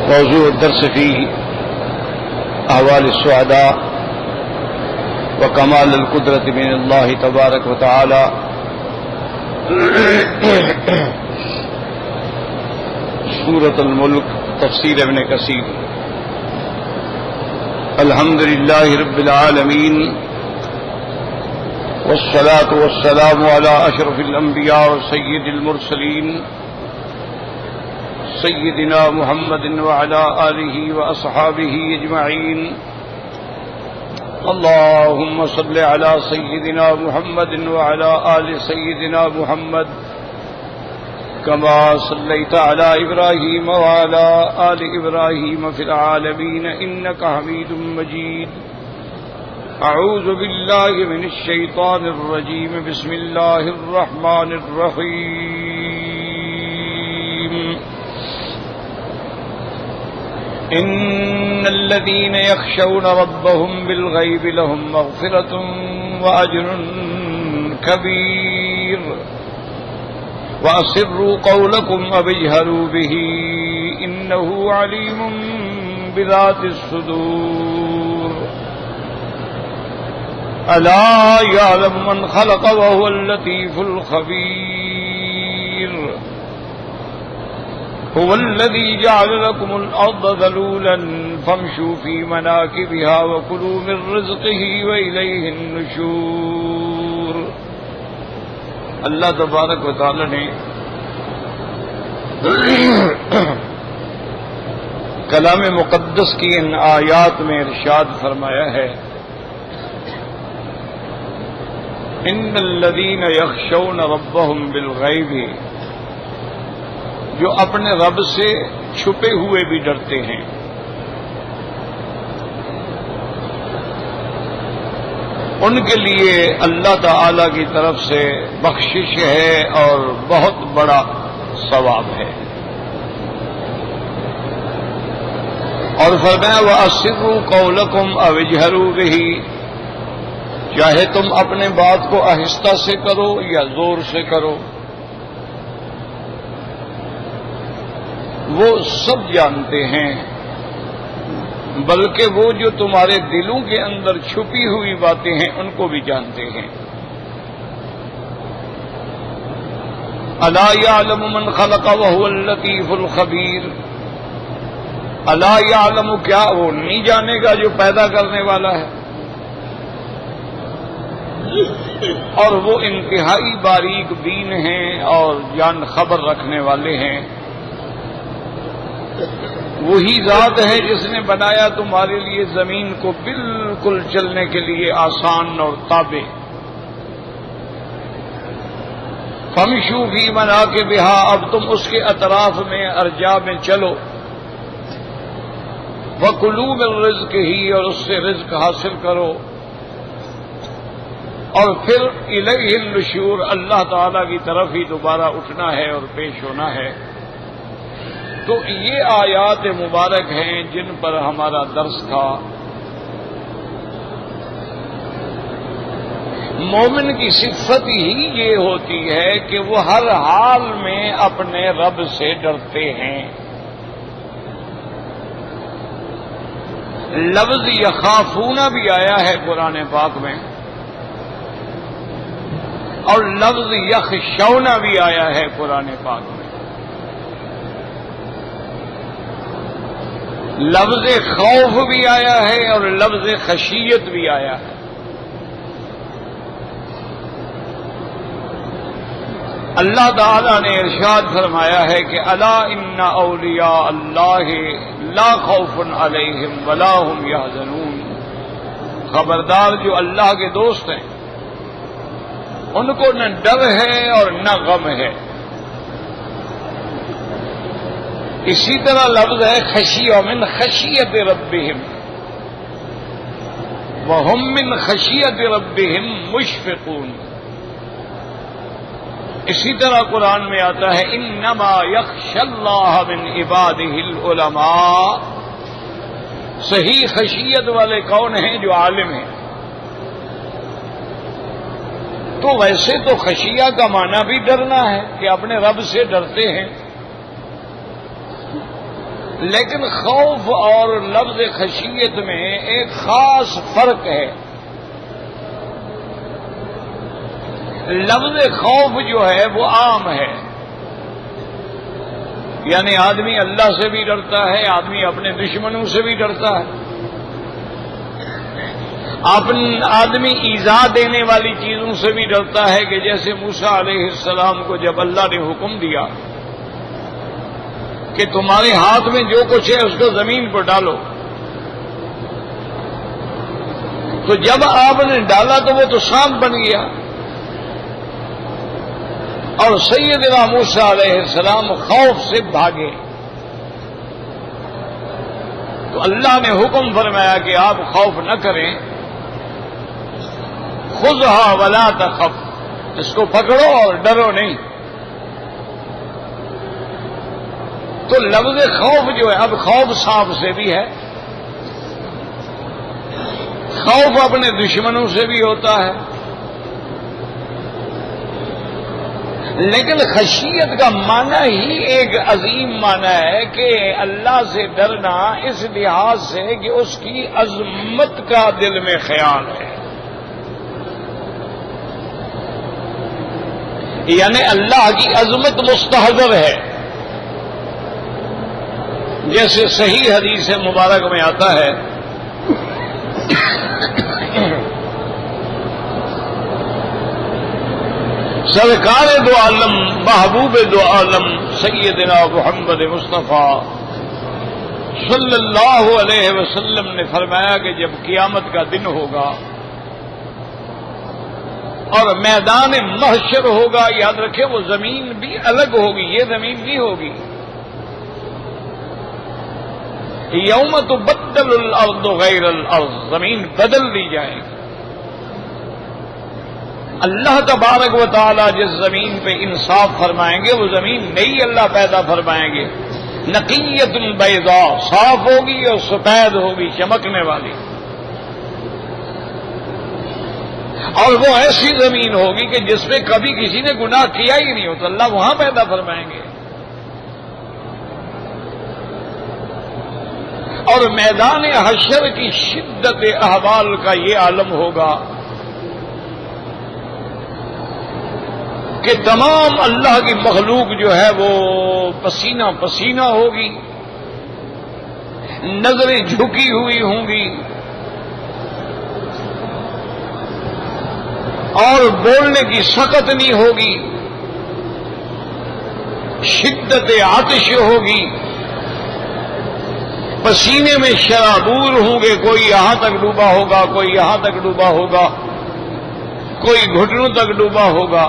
موضوع الدرس فيه أحوال السعداء وكمال القدرة من الله تبارك وتعالى. سورة الملك تفسير ابن كثير. الحمد لله رب العالمين والصلاة والسلام على أشرف الأنبياء وسيد المرسلين سيدنا محمد وعلى آله وأصحابه أجمعين. اللهم صل على سيدنا محمد وعلى آل سيدنا محمد كما صليت على إبراهيم وعلى آل إبراهيم في العالمين إنك حميد مجيد. أعوذ بالله من الشيطان الرجيم. بسم الله الرحمن الرحيم. إن الذين يخشون ربهم بالغيب لهم مغفرة وأجر كبير. وأسروا قولكم أو اجهروا به إنه عليم بذات الصدور. ألا يعلم من خلق وهو اللطيف الخبير. هو الذي جعل لكم الأرض ذلولا فامشوا في مناكبها وكلوا من رزقه وإليه النشور. اللہ تبارک و تعالی نے کلام مقدس کی ان آیات میں ارشاد فرمایا ہے، ان الذین یخشون ربهم بالغیب، جو اپنے رب سے چھپے ہوئے بھی ڈرتے ہیں. ان کے لیے اللہ تعالی کی طرف سے بخشش ہے اور بہت بڑا ثواب ہے. اور فرمایا وَأَسِرُّوا قَوْلَكُمْ أَوْ اجْهَرُوا بِهِ، چاہے تم اپنے بات کو آہستہ سے کرو یا زور سے کرو، وہ سب جانتے ہیں، بلکہ وہ جو تمہارے دلوں کے اندر چھپی ہوئی باتیں ہیں ان کو بھی جانتے ہیں. الا یعلم من خلق وهو اللطیف الخبیر. الا یعلم، کیا وہ نہیں جانے گا جو پیدا کرنے والا ہے اور وہ انتہائی باریک بین ہیں اور جان خبر رکھنے والے ہیں. وہی ذات ہے جس نے بنایا تمہارے لیے زمین کو بالکل چلنے کے لیے آسان اور تابع. فَامْشُوا فِي مَنَاكِبِهَا، اب تم اس کے اطراف میں ارجاء میں چلو. وَكُلُوا مِن رِزْقِهِ، اور اس سے رزق حاصل کرو. اور پھر الیہ النشور، اللہ تعالی کی طرف ہی دوبارہ اٹھنا ہے اور پیش ہونا ہے. تو یہ آیات مبارک ہیں جن پر ہمارا درس تھا. مومن کی صفت ہی یہ ہوتی ہے کہ وہ ہر حال میں اپنے رب سے ڈرتے ہیں. لفظ یخافون بھی آیا ہے قرآن پاک میں، اور لفظ یخشون بھی آیا ہے قرآن پاک میں. لفظ خوف بھی آیا ہے اور لفظ خشیت بھی آیا ہے. اللہ تعالی نے ارشاد فرمایا ہے کہ الا ان اولیاء اللہ لا خوف علیہم ولا هم یحزنون. خبردار، جو اللہ کے دوست ہیں ان کو نہ ڈر ہے اور نہ غم ہے. اسی طرح لفظ ہے خشیہ، من خشیت ربہم وہم من خشیت ربہم مشفقون. اسی طرح قرآن میں آتا ہے انما یخشی اللہ من عبادہ العلماء. صحیح خشیت والے کون ہیں؟ جو عالم ہیں. تو ویسے تو خشیہ کا معنی بھی ڈرنا ہے کہ اپنے رب سے ڈرتے ہیں، لیکن خوف اور لفظ خشیت میں ایک خاص فرق ہے. لفظ خوف جو ہے وہ عام ہے، یعنی آدمی اللہ سے بھی ڈرتا ہے، آدمی اپنے دشمنوں سے بھی ڈرتا ہے، آدمی ایذا دینے والی چیزوں سے بھی ڈرتا ہے، کہ جیسے موسیٰ علیہ السلام کو جب اللہ نے حکم دیا کہ تمہارے ہاتھ میں جو کچھ ہے اس کو زمین پر ڈالو، تو جب آپ نے ڈالا تو وہ تو سانپ بن گیا، اور سیدنا موسیٰ علیہ السلام خوف سے بھاگے. تو اللہ نے حکم فرمایا کہ آپ خوف نہ کریں، خذھا ولا تخف، اس کو پکڑو اور ڈرو نہیں. تو لفظ خوف جو ہے، اب خوف سانپ سے بھی ہے، خوف اپنے دشمنوں سے بھی ہوتا ہے، لیکن خشیت کا معنی ہی ایک عظیم معنی ہے کہ اللہ سے ڈرنا اس لحاظ سے کہ اس کی عظمت کا دل میں خیال ہے، یعنی اللہ کی عظمت مستحضر ہے. جیسے صحیح حدیث مبارک میں آتا ہے سرکار دو عالم محبوب دو عالم سیدنا محمد مصطفیٰ صلی اللہ علیہ وسلم نے فرمایا کہ جب قیامت کا دن ہوگا اور میدان محشر ہوگا، یاد رکھیں وہ زمین بھی الگ ہوگی، یہ زمین نہیں ہوگی. یوم تبدل الارض غیر الارض، زمین بدل دی جائے گی. اللہ تبارک و تعالی جس زمین پہ انصاف فرمائیں گے وہ زمین نئی اللہ پیدا فرمائیں گے، نقیۃ بیضاء، صاف ہوگی اور سفید ہوگی، چمکنے والی. اور وہ ایسی زمین ہوگی کہ جس پہ کبھی کسی نے گناہ کیا ہی نہیں ہو، تو اللہ وہاں پیدا فرمائیں گے. اور میدان حشر کی شدت احوال کا یہ عالم ہوگا کہ تمام اللہ کی مخلوق جو ہے وہ پسینہ پسینہ ہوگی، نظریں جھکی ہوئی ہوں گی، اور بولنے کی سخت نہیں ہوگی، شدت آتش ہوگی، پسینے میں شرابور ہوں گے، کوئی یہاں تک ڈوبا ہوگا، کوئی یہاں تک ڈوبا ہوگا، کوئی گھٹنوں تک ڈوبا ہوگا.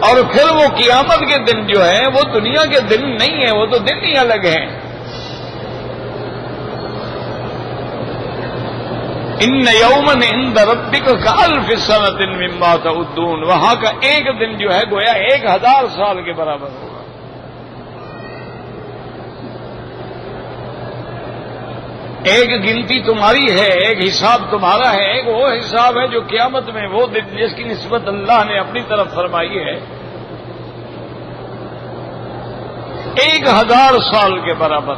اور پھر وہ قیامت کے دن جو ہے وہ دنیا کے دن نہیں ہے، وہ تو دن ہی الگ ہیں. ان یومن عند ربک کالف سنۃ مما تعدون، وہاں کا ایک دن جو ہے گویا 1000 سال کے برابر ہوگا. ایک گنتی تمہاری ہے، ایک حساب تمہارا ہے، ایک وہ حساب ہے جو قیامت میں وہ دن جس کی نسبت اللہ نے اپنی طرف فرمائی ہے 1000 سال کے برابر.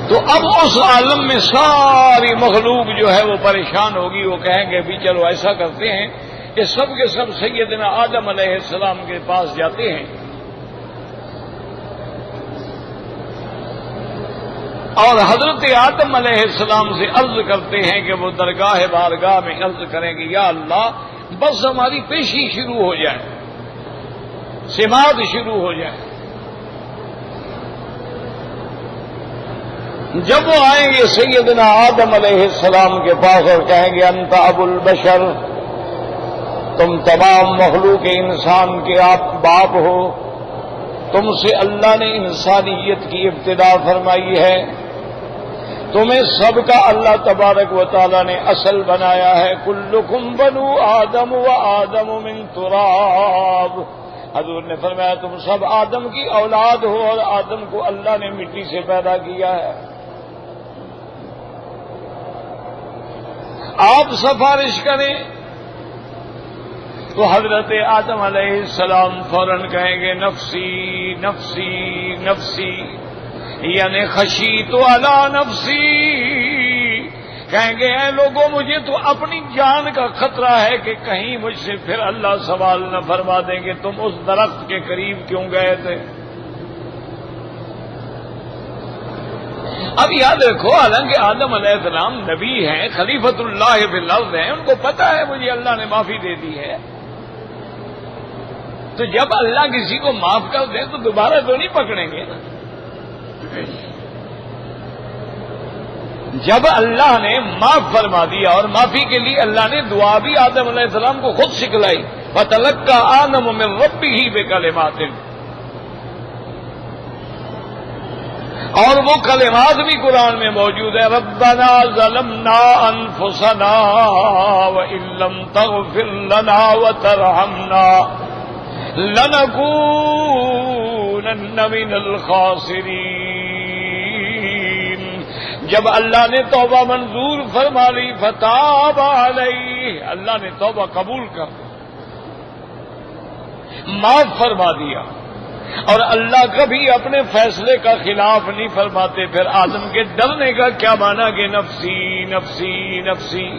تو اب اس عالم میں ساری مخلوق جو ہے وہ پریشان ہوگی، وہ کہیں گے بھی چلو ایسا کرتے ہیں کہ سب کے سب سیدنا آدم علیہ السلام کے پاس جاتے ہیں اور حضرت آدم علیہ السلام سے عرض کرتے ہیں کہ وہ درگاہ بارگاہ میں عرض کریں کہ یا اللہ بس ہماری پیشی شروع ہو جائے، سماعت شروع ہو جائے. جب وہ آئیں گے سیدنا آدم علیہ السلام کے پاس اور کہیں گے انت ابو البشر، تم تمام مخلوق انسان کے آپ باپ ہو، تم سے اللہ نے انسانیت کی ابتدا فرمائی ہے، تمہیں سب کا اللہ تبارک و تعالی نے اصل بنایا ہے، کلکم بنو آدم و آدم من تراب. حضور نے فرمایا تم سب آدم کی اولاد ہو اور آدم کو اللہ نے مٹی سے پیدا کیا ہے. آپ سفارش کریں تو حضرت آدم علیہ السلام فوراً کہیں گے نفسی نفسی نفسی، یعنی خشیت علی نفسی، کہیں گے اے لوگوں مجھے تو اپنی جان کا خطرہ ہے کہ کہیں مجھ سے پھر اللہ سوال نہ فرما دیں گے تم اس درخت کے قریب کیوں گئے تھے۔ اب یاد رکھو، حالانکہ آدم علیہ السلام نبی ہیں، خلیفۃ اللہ فی الارض ہیں، ان کو پتا ہے مجھے اللہ نے معافی دے دی ہے، تو جب اللہ کسی کو معاف کر دیں تو دوبارہ تو نہیں پکڑیں گے نا۔ جب اللہ نے معاف فرما دیا، اور معافی کے لیے اللہ نے دعا بھی آدم علیہ السلام کو خود سکھلائی، فَتَلَقَّىٰ آدَمُ مِن رَّبِّهِ بِكَلِمَاتٍ، اور وہ کلمات بھی قرآن میں موجود ہے، ربنا ظلمنا انفسنا وان لم تغفر لنا وترحمنا لنکونن من الخاسرین۔ جب اللہ نے توبہ منظور فرما لی، فتاب علیہ، اللہ نے توبہ قبول کر معاف فرما دیا، اور اللہ کبھی اپنے فیصلے کا خلاف نہیں فرماتے، پھر آدم کے ڈرنے کا کیا مانا کہ نفسی نفسی نفسی۔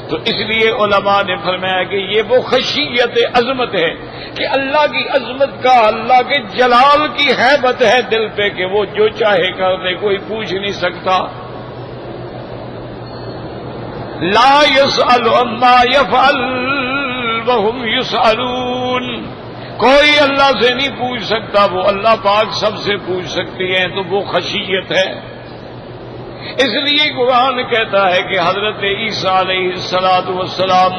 تو اس لیے علماء نے فرمایا کہ یہ وہ خشیت عظمت ہے کہ اللہ کی عظمت کا، اللہ کے جلال کی ہیبت ہے دل پہ کہ وہ جو چاہے کر دے، کوئی پوچھ نہیں سکتا۔ لا يسأل عما يفعل وهم يسألون، کوئی اللہ سے نہیں پوچھ سکتا، وہ اللہ پاک سب سے پوچھ سکتی ہیں، تو وہ خشیت ہے۔ اس لیے قرآن کہتا ہے کہ حضرت عیسیٰ علیہ السلام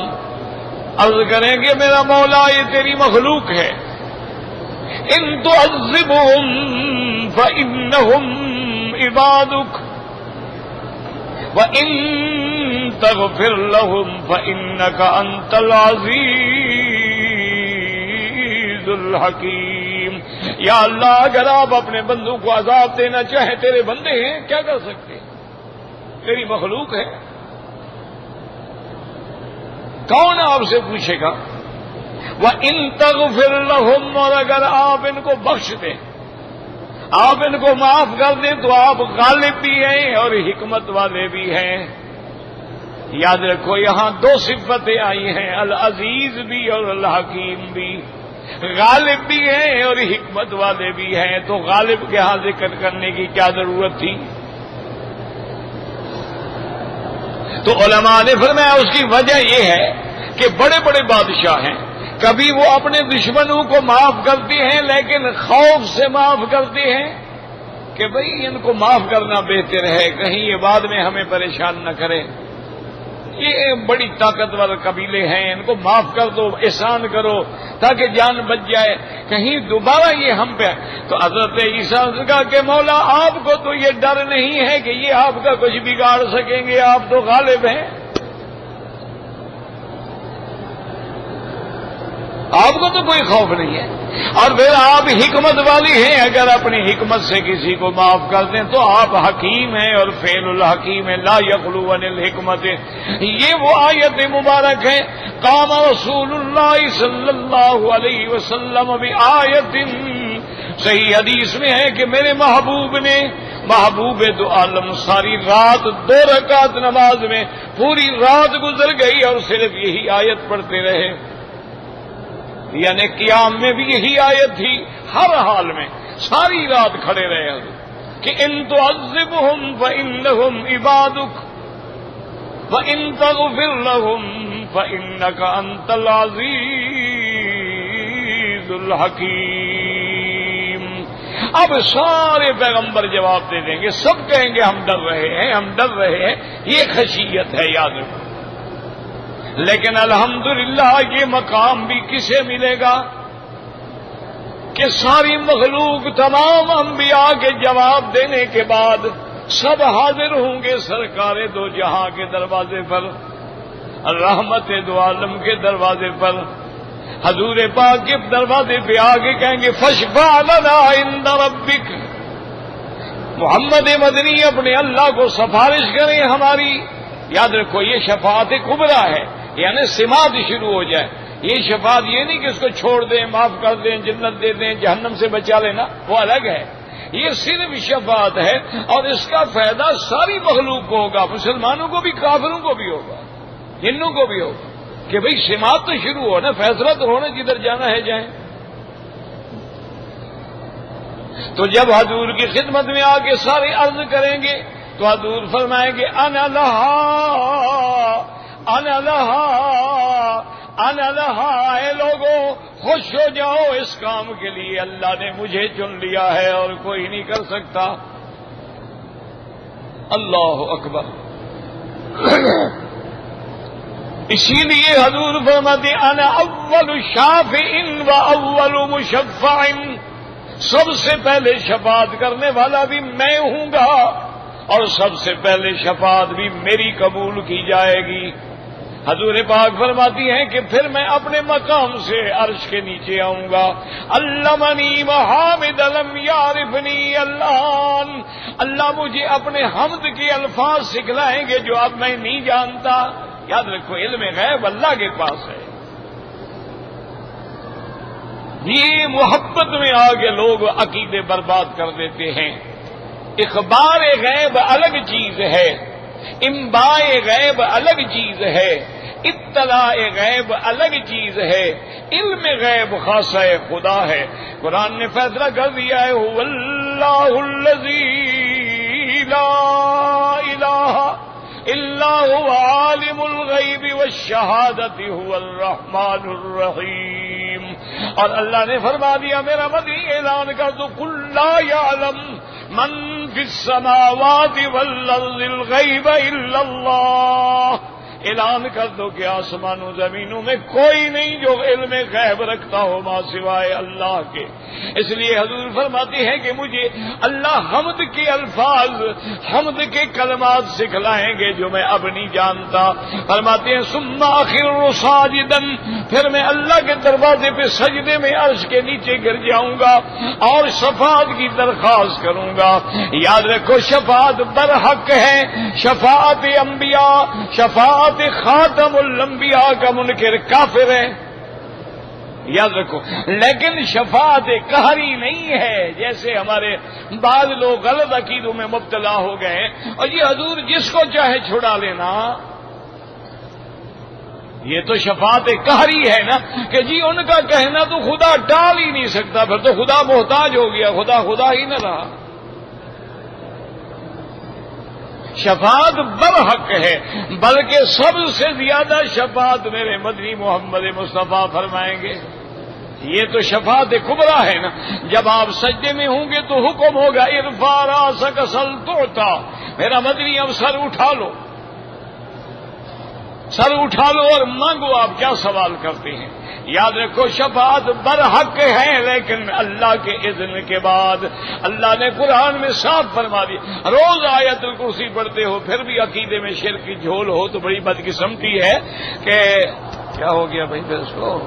عرض کریں گے میرا مولا یہ تیری مخلوق ہے، ان تعذبهم فإنهم عبادك وإن تغفر لهم فإنك أنت العزيز الحکیم۔ یا اللہ اگر آپ اپنے بندوں کو عذاب دینا چاہیں، تیرے بندے ہیں کیا کر سکتے، تیری مخلوق ہے، کون آپ سے پوچھے گا؟ وَإِن تَغْفِرْ لَهُمْ، اور اگر آپ ان کو بخش دیں، آپ ان کو معاف کر دیں تو آپ غالب بھی ہیں اور حکمت والے بھی ہیں۔ یاد رکھو یہاں دو صفتیں آئی ہیں، العزیز بھی اور الحکیم بھی، غالب بھی ہیں اور حکمت والے بھی ہیں، تو غالب کے ہاں ذکر کرنے کی کیا ضرورت تھی؟ تو علماء نے فرمایا اس کی وجہ یہ ہے کہ بڑے بڑے بادشاہ ہیں، کبھی وہ اپنے دشمنوں کو معاف کرتے ہیں لیکن خوف سے معاف کرتے ہیں کہ بھئی ان کو معاف کرنا بہتر ہے، کہیں یہ بعد میں ہمیں پریشان نہ کرے، یہ بڑی طاقتور قبیلے ہیں، ان کو معاف کر دو، احسان کرو تاکہ جان بچ جائے، کہیں دوبارہ یہ ہم پہ۔ تو حضرت عیسیٰ نے کہا کہ مولا آپ کو تو یہ ڈر نہیں ہے کہ یہ آپ کا کچھ بگاڑ سکیں گے، آپ تو غالب ہیں، آپ کو تو کوئی خوف نہیں ہے، اور پھر آپ حکمت والی ہیں، اگر اپنی حکمت سے کسی کو معاف کر دیں تو آپ حکیم ہیں، اور فعل الحکیم ہے، لا یخلو عن الحکمت۔ یہ وہ آیت مبارک ہے، قام رسول اللہ صلی اللہ علیہ وسلم بآیت، صحیح حدیث میں ہے کہ میرے محبوب نے، محبوب دو عالم، ساری رات 2 رکعت نماز میں پوری رات گزر گئی اور صرف یہی آیت پڑھتے رہے، یعنی قیام میں بھی یہی آیت تھی، ہر حال میں ساری رات کھڑے رہے کہ ان تعذبهم فإنهم عبادك وإن تغفر لهم فإنك أنت العزيز الحکیم۔ اب سارے پیغمبر جواب دے دیں گے، سب کہیں گے ہم ڈر رہے ہیں، ہم ڈر رہے ہیں، یہ خشیت ہے، یاد رکھو۔ لیکن الحمدللہ یہ مقام بھی کسے ملے گا کہ ساری مخلوق، تمام انبیاء کے جواب دینے کے بعد سب حاضر ہوں گے سرکار دو جہاں کے دروازے پر، رحمت دو عالم کے دروازے پر، حضور پاک کے دروازے پہ آگے کہیں گے فاشفع لنا عند ربک، محمد مدنی اپنے اللہ کو سفارش کریں ہماری۔ یاد رکھو یہ شفاعت کبریٰ ہے، یعنی سماعت شروع ہو جائے یہ شفاعت یہ نہیں کہ اس کو چھوڑ دیں، معاف کر دیں، جنت دے دیں، جہنم سے بچا لینا، وہ الگ ہے. یہ صرف شفاعت ہے اور اس کا فائدہ ساری مخلوق کو ہوگا، مسلمانوں کو بھی، کافروں کو بھی ہوگا، جنوں کو بھی ہوگا، کہ بھئی سماعت تو شروع ہو نا، فیصلہ تو ہونا، جدھر جانا ہے جائیں. تو جب حضور کی خدمت میں آ کے سارے عرض کریں گے تو حضور فرمائیں گے انا لہا انا لہا انا لہا، اے لوگوں خوش ہو جاؤ، اس کام کے لیے اللہ نے مجھے چن لیا ہے اور کوئی نہیں کر سکتا. اللہ اکبر. اسی لیے حضور فرماتے انا اول شافع و اول مشفع، سب سے پہلے شفاعت کرنے والا بھی میں ہوں گا اور سب سے پہلے شفاعت بھی میری قبول کی جائے گی. حضور پاک فرماتی ہیں کہ پھر میں اپنے مقام سے عرش کے نیچے آؤں گا. علمنی محامد لم یعرفنی اللہ مجھے اپنے حمد کے الفاظ سکھلائیں گے جو اب میں نہیں جانتا. یاد رکھو، علم غیب اللہ کے پاس ہے. یہ محبت میں آگے لوگ عقیدے برباد کر دیتے ہیں. اخبار غیب الگ چیز ہے، انباء غیب الگ چیز ہے، اطلاع غیب الگ چیز ہے، علم غیب خاصہ خدا ہے. قرآن نے فیصلہ کر دیا ہے هو اللہ الذی لا الہ الا هو عالم الغیب والشہادۃ هو الرحمن الرحیم. اور اللہ نے فرما دیا، میرا مدنی اعلان کر دو، قل لا یعلم من فی السماوات والارض الغیب الا اللہ. اعلان کر دو کہ آسمانوں زمینوں میں کوئی نہیں جو علم غیب رکھتا ہو ما سوائے اللہ کے. اس لیے حضور فرماتے ہیں کہ مجھے اللہ حمد کے الفاظ، حمد کے کلمات سکھلائیں گے جو میں اب نہیں جانتا. فرماتے ہیں ثم اخر ساجدا، پھر میں اللہ کے دروازے پہ سجدے میں عرش کے نیچے گر جاؤں گا اور شفاعت کی درخواست کروں گا. یاد رکھو، شفاعت برحق ہے. شفاعت انبیاء، شفاعت خاتم الانبیاء کا منکر کافر ہے، یاد رکھو. لیکن شفاعت قہری نہیں ہے، جیسے ہمارے بعض لوگ غلط عقیدوں میں مبتلا ہو گئے اور یہ حضور جس کو چاہے چھڑا لینا. یہ تو شفاعت قہری ہے نا، کہ جی ان کا کہنا تو خدا ٹال ہی نہیں سکتا، پھر تو خدا محتاج ہو گیا، خدا خدا ہی نہ رہا. شفاعت برحق ہے، بلکہ سب سے زیادہ شفاعت میرے مدنی محمد مصطفیٰ فرمائیں گے. یہ تو شفاعت کبریٰ ہے نا. جب آپ سجدے میں ہوں گے تو حکم ہوگا ارفع راسک سل تعطیٰ، میرا مدنی اب سر اٹھا لو، سر اٹھا لو اور مانگو آپ کیا سوال کرتے ہیں. یاد رکھو، شفاعت برحق ہے لیکن اللہ کے اذن کے بعد. اللہ نے قرآن میں صاف فرما دی. روز آیت الکرسی پڑھتے ہو پھر بھی عقیدے میں شرک کی جھول ہو تو بڑی بدقسمتی ہے. کہ کیا ہو گیا بھائی، پھر اس کو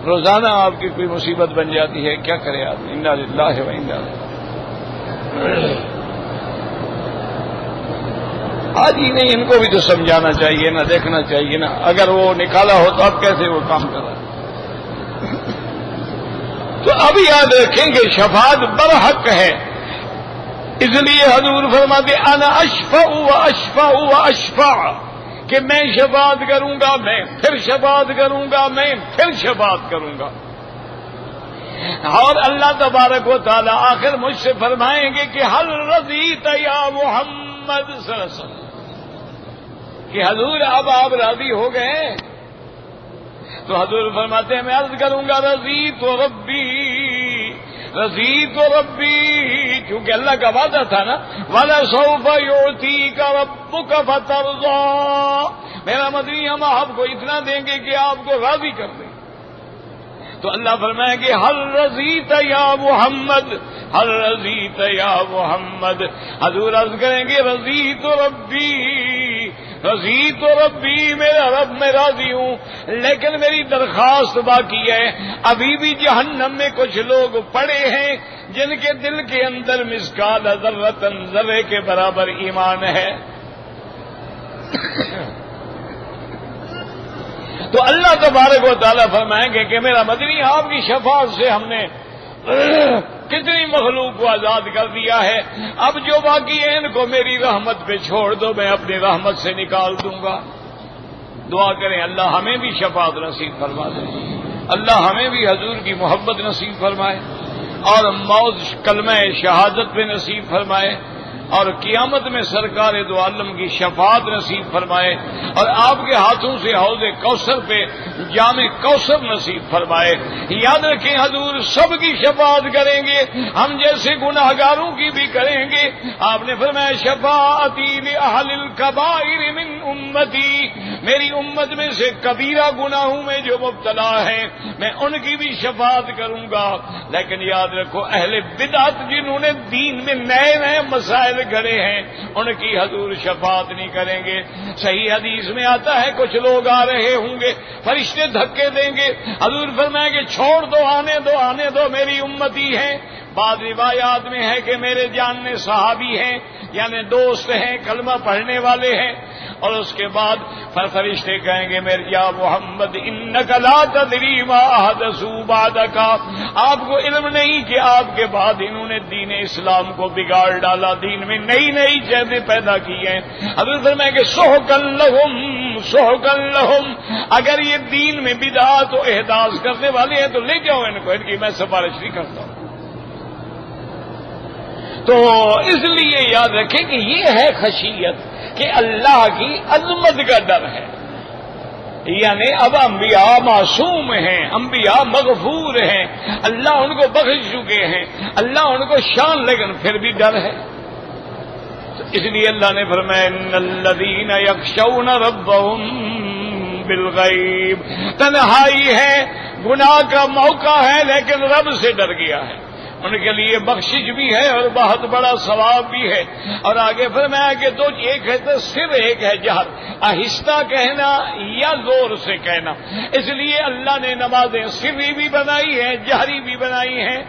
روزانہ آپ کی کوئی مصیبت بن جاتی ہے، کیا کرے آدمی. انا للہ و انا الیہ. آج ہی نہیں، ان کو بھی تو سمجھانا چاہیے نا، دیکھنا چاہیے نا. اگر وہ نکالا ہو تو اب کیسے وہ کام کر رہا ہے. تو اب یاد رکھیں کہ شفاعت برحق ہے. اس لیے حضور فرماتے انا اشفع و اشفع و اشفع، کہ میں شفاعت کروں گا، میں پھر شفاعت کروں گا، میں پھر شفاعت کروں گا. اور اللہ تبارک و تعالی آخر مجھ سے فرمائیں گے کہ حل رضیت یا محمد صلی اللہ علیہ وسلم، کہ حضور اب آپ راضی ہو گئے. تو حضور فرماتے ہیں میں عرض کروں گا رضیت ربی، رضیت ربی، کیونکہ اللہ کا وعدہ تھا نا وَلَسَوْفَ يُعْتِيكَ رَبُّكَ فَتَرْضَىٰ، میرا مدنی ہم آپ کو اتنا دیں گے کہ آپ کو راضی کر دیں. تو اللہ فرمائے گے حل رضیت یا محمد، حل رضیت یا محمد. حضور عرض کریں گے رضیت ربی، رضیت ربی، میرا رب میں راضی ہوں، لیکن میری درخواست باقی ہے. ابھی بھی جہنم میں کچھ لوگ پڑے ہیں جن کے دل کے اندر مثقال ذرۃ، ذرے کے برابر ایمان ہے. تو اللہ تبارک و تعالیٰ فرمائیں گے کہ میرا مدنی آپ کی شفاعت سے ہم نے کتنی مخلوق کو آزاد کر دیا ہے، اب جو باقی ہے ان کو میری رحمت پہ چھوڑ دو، میں اپنی رحمت سے نکال دوں گا۔ دعا کریں اللہ ہمیں بھی شفاعت نصیب فرما دے، اللہ ہمیں بھی حضور کی محبت نصیب فرمائے اور موت کلمہ شہادت پہ نصیب فرمائے اور قیامت میں سرکار دو عالم کی شفاعت نصیب فرمائے اور آپ کے ہاتھوں سے حوض کوثر پہ جام کوثر نصیب فرمائے۔ یاد رکھیں حضور سب کی شفاعت کریں گے، ہم جیسے گناہگاروں کی بھی کریں گے۔ آپ نے فرمایا شفاعتی لأہل الکبائر من امتی، میری امت میں سے کبیرہ گناہوں میں جو مبتلا ہیں میں ان کی بھی شفاعت کروں گا۔ لیکن یاد رکھو اہل بدعت جنہوں نے دین میں نئے نئے مسائل گھڑے ہیں ان کی حضور شفاعت نہیں کریں گے۔ صحیح حدیث میں آتا ہے کچھ لوگ آ رہے ہوں گے، فرشتے دھکے دیں گے، حضور فرمائیں گے چھوڑ دو، آنے دو میری امتی ہیں۔ بعض روایات میں ہے کہ میرے جاننے صحابی ہیں، یعنی دوست ہیں، کلمہ پڑھنے والے ہیں، اور اس کے بعد فرشتے کہیں گے میرے یا محمد انک لا تدری ما احدثوا بعدک، آپ کو علم نہیں کہ آپ کے بعد انہوں نے دین اسلام کو بگاڑ ڈالا، دین میں نئی نئی چیزیں پیدا کی ہیں۔ حضور فرمائیں کہ سحقا لہم، اگر یہ دین میں بدعات و احداث کرنے والے ہیں تو لے جاؤ ان کو، ان کی میں سفارش نہیں کرتا ہوں۔ تو اس لیے یاد رکھیں کہ یہ ہے خشیت کہ اللہ کی عظمت کا ڈر ہے، یعنی اب انبیاء معصوم ہیں، انبیاء مغفور ہیں، اللہ ان کو بخش چکے ہیں، اللہ ان کو شان، لیکن پھر بھی ڈر ہے۔ تو اس لیے اللہ نے فرمایا ان الذین یخشون ربهم بالغیب، تنہائی ہے، گناہ کا موقع ہے لیکن رب سے ڈر گیا ہے، ان کے لیے بخشش بھی ہے اور بہت بڑا ثواب بھی ہے۔ اور آگے فرمایا کہ دو، ایک ہے تو سر، ایک ہے جہر، آہستہ کہنا یا زور سے کہنا۔ اس لیے اللہ نے نمازیں سری بھی بنائی ہیں، جہری بھی بنائی ہیں،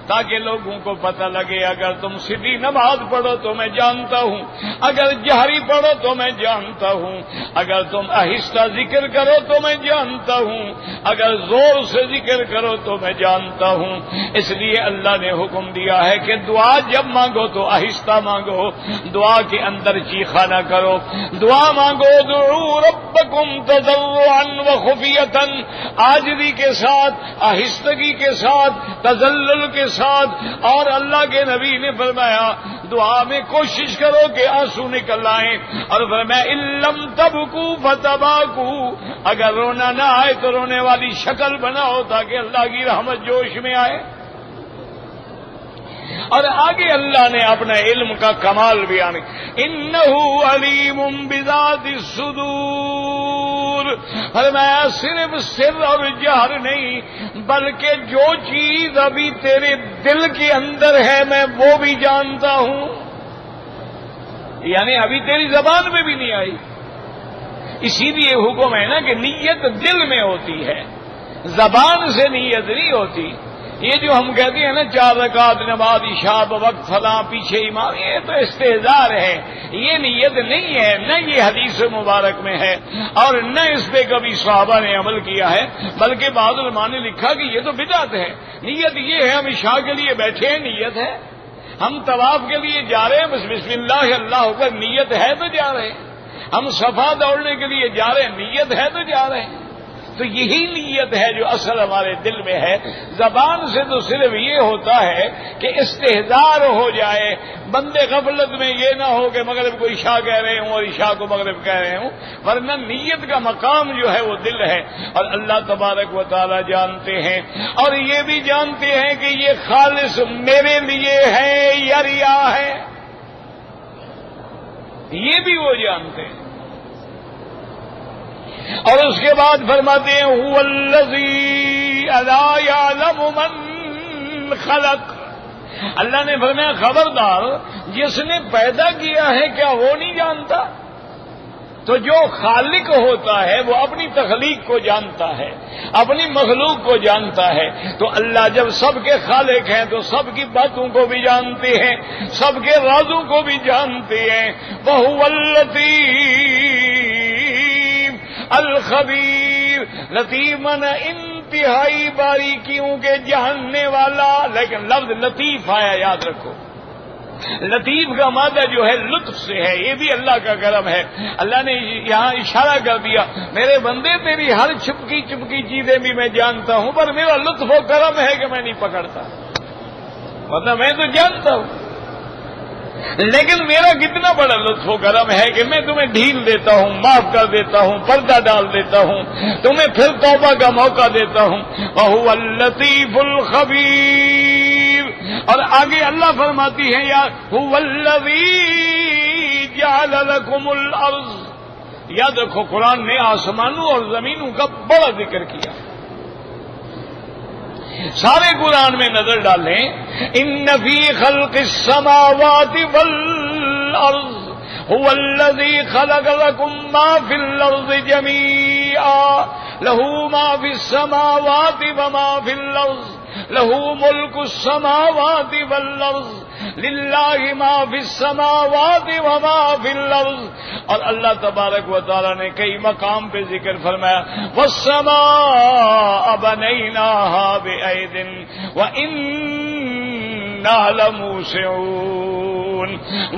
تاکہ لوگوں کو پتہ لگے اگر تم سری نماز پڑھو تو میں جانتا ہوں، اگر جہری پڑھو تو میں جانتا ہوں، اگر تم آہستہ ذکر کرو تو میں جانتا ہوں، اگر زور سے ذکر کرو تو میں جانتا ہوں۔ اس لیے اللہ نے حکم دیا ہے کہ دعا جب مانگو تو آہستہ مانگو، دعا کے اندر چیخا نہ کرو، دعا مانگو ادعوا ربکم تضرعا وخفیۃ، عاجزی کے ساتھ، آہستگی کے ساتھ، تذلل کے ساتھ، اور اللہ کے نبی نے فرمایا دعا میں کوشش کرو کہ آنسو نکل آئیں، اور فرمایا ان لم تبکوا فتباکوا، اگر رونا نہ آئے تو رونے والی شکل بناؤ تاکہ اللہ کی رحمت جوش میں آئے۔ اور آگے اللہ نے اپنا علم کا کمال بیان، انہ علیم بذات الصدور، فرمایا صرف سر اور جہر نہیں بلکہ جو چیز ابھی تیرے دل کے اندر ہے میں وہ بھی جانتا ہوں، یعنی ابھی تیری زبان میں بھی نہیں آئی۔ اسی لیے حکم ہے نا کہ نیت دل میں ہوتی ہے، زبان سے نیت نہیں ہوتی۔ یہ جو ہم کہتے ہیں نا 4 رکعت نماز عشاء وقت فلاں پیچھے امام، یہ تو استہزار ہے، یہ نیت نہیں ہے، نہ یہ حدیث مبارک میں ہے اور نہ اس پہ کبھی صحابہ نے عمل کیا ہے، بلکہ بعض علماء نے لکھا کہ یہ تو بدعت ہے۔ نیت یہ ہے ہم عشاء کے لیے بیٹھے ہیں، نیت ہے، ہم طواف کے لیے جا رہے ہیں، بس بسم اللہ اللہ اکبر، نیت ہے تو جا رہے ہیں، ہم صفا دوڑنے کے لیے جا رہے ہیں، نیت ہے تو جا رہے ہیں۔ تو یہی نیت ہے جو اصل ہمارے دل میں ہے، زبان سے تو صرف یہ ہوتا ہے کہ استحضار ہو جائے، بندے غفلت میں یہ نہ ہو کہ مغرب کو عشاء کہہ رہے ہوں اور عشاء کو مغرب کہہ رہے ہوں، ورنہ نیت کا مقام جو ہے وہ دل ہے، اور اللہ تبارک و تعالی جانتے ہیں، اور یہ بھی جانتے ہیں کہ یہ خالص میرے لیے ہے یا ریا ہے، یہ بھی وہ جانتے ہیں۔ اور اس کے بعد فرماتے ہیں هو الذی الا یعلم من خلق، اللہ نے فرمایا خبردار جس نے پیدا کیا ہے کیا وہ نہیں جانتا؟ تو جو خالق ہوتا ہے وہ اپنی تخلیق کو جانتا ہے، اپنی مخلوق کو جانتا ہے، تو اللہ جب سب کے خالق ہیں تو سب کی باتوں کو بھی جانتے ہیں، سب کے رازوں کو بھی جانتے ہیں۔ وَهُوَ اللَّطِيفُ الخبیر، لطیف من انتہائی باریکیوں کے جاننے والا، لیکن لفظ لطیف آیا، یاد رکھو لطیف کا مادہ جو ہے لطف سے ہے، یہ بھی اللہ کا کرم ہے۔ اللہ نے یہاں اشارہ کر دیا، میرے بندے تیری ہر چھپکی چھپکی چیزیں بھی میں جانتا ہوں، پر میرا لطف و کرم ہے کہ میں نہیں پکڑتا، مطلب میں تو جانتا ہوں، لیکن میرا کتنا بڑا لطف و کرم ہے کہ میں تمہیں ڈھیل دیتا ہوں، معاف کر دیتا ہوں، پردہ ڈال دیتا ہوں، تمہیں پھر توبہ کا موقع دیتا ہوں۔ وَهُوَ اللَّطِيفُ الْخَبِيرُ، اور آگے اللہ فرماتی ہے یا هُوَ الَّذِي جَعَلَ لَكُمُ الْأَرْضَ، یاد رکھو قرآن نے آسمانوں اور زمینوں کا بڑا ذکر کیا، سارے قرآن میں نظر ڈالیں، ان فی خلق السماوات والارض هو الذی خلق لكم ما فی الارض جميعا له ما فی السماوات وما فی الارض له ملک السماوات والارض للہ ما فی السماوات وما فی الارض۔ اور اللہ تبارک و تعالی نے کئی مقام پہ ذکر فرمایا، والسماء بنیناہا بأید وإنا لموسعون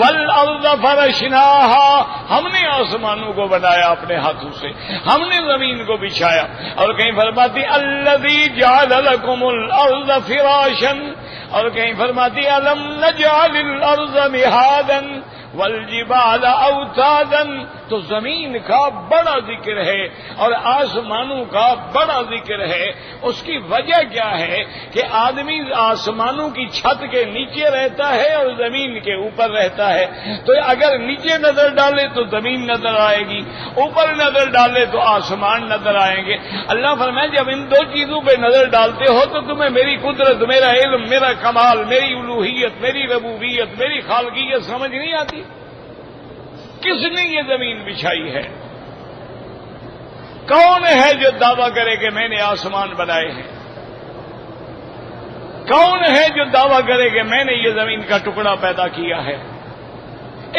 والارض فرشناہا، ہم نے آسمانوں کو بنایا اپنے ہاتھوں سے، ہم نے زمین کو بچھایا، اور کہیں فرماتی الذی جعل لکم الارض فراشا، اور کہیں فرماتی الم نجعل الارض مہادا والجبال اوتادا۔ تو زمین کا بڑا ذکر ہے اور آسمانوں کا بڑا ذکر ہے۔ اس کی وجہ کیا ہے کہ آدمی آسمانوں کی چھت کے نیچے رہتا ہے اور زمین کے اوپر رہتا ہے، تو اگر نیچے نظر ڈالے تو زمین نظر آئے گی، اوپر نظر ڈالے تو آسمان نظر آئیں گے۔ اللہ فرمائے جب ان دو چیزوں پہ نظر ڈالتے ہو تو تمہیں میری قدرت، میرا علم، میرا کمال، میری الوہیت، میری ربوبیت، میری خالقیت سمجھ نہیں آتی؟ کس نے یہ زمین بچھائی ہے؟ کون ہے جو دعویٰ کرے کہ میں نے آسمان بنائے ہیں؟ کون ہے جو دعویٰ کرے کہ میں نے یہ زمین کا ٹکڑا پیدا کیا ہے؟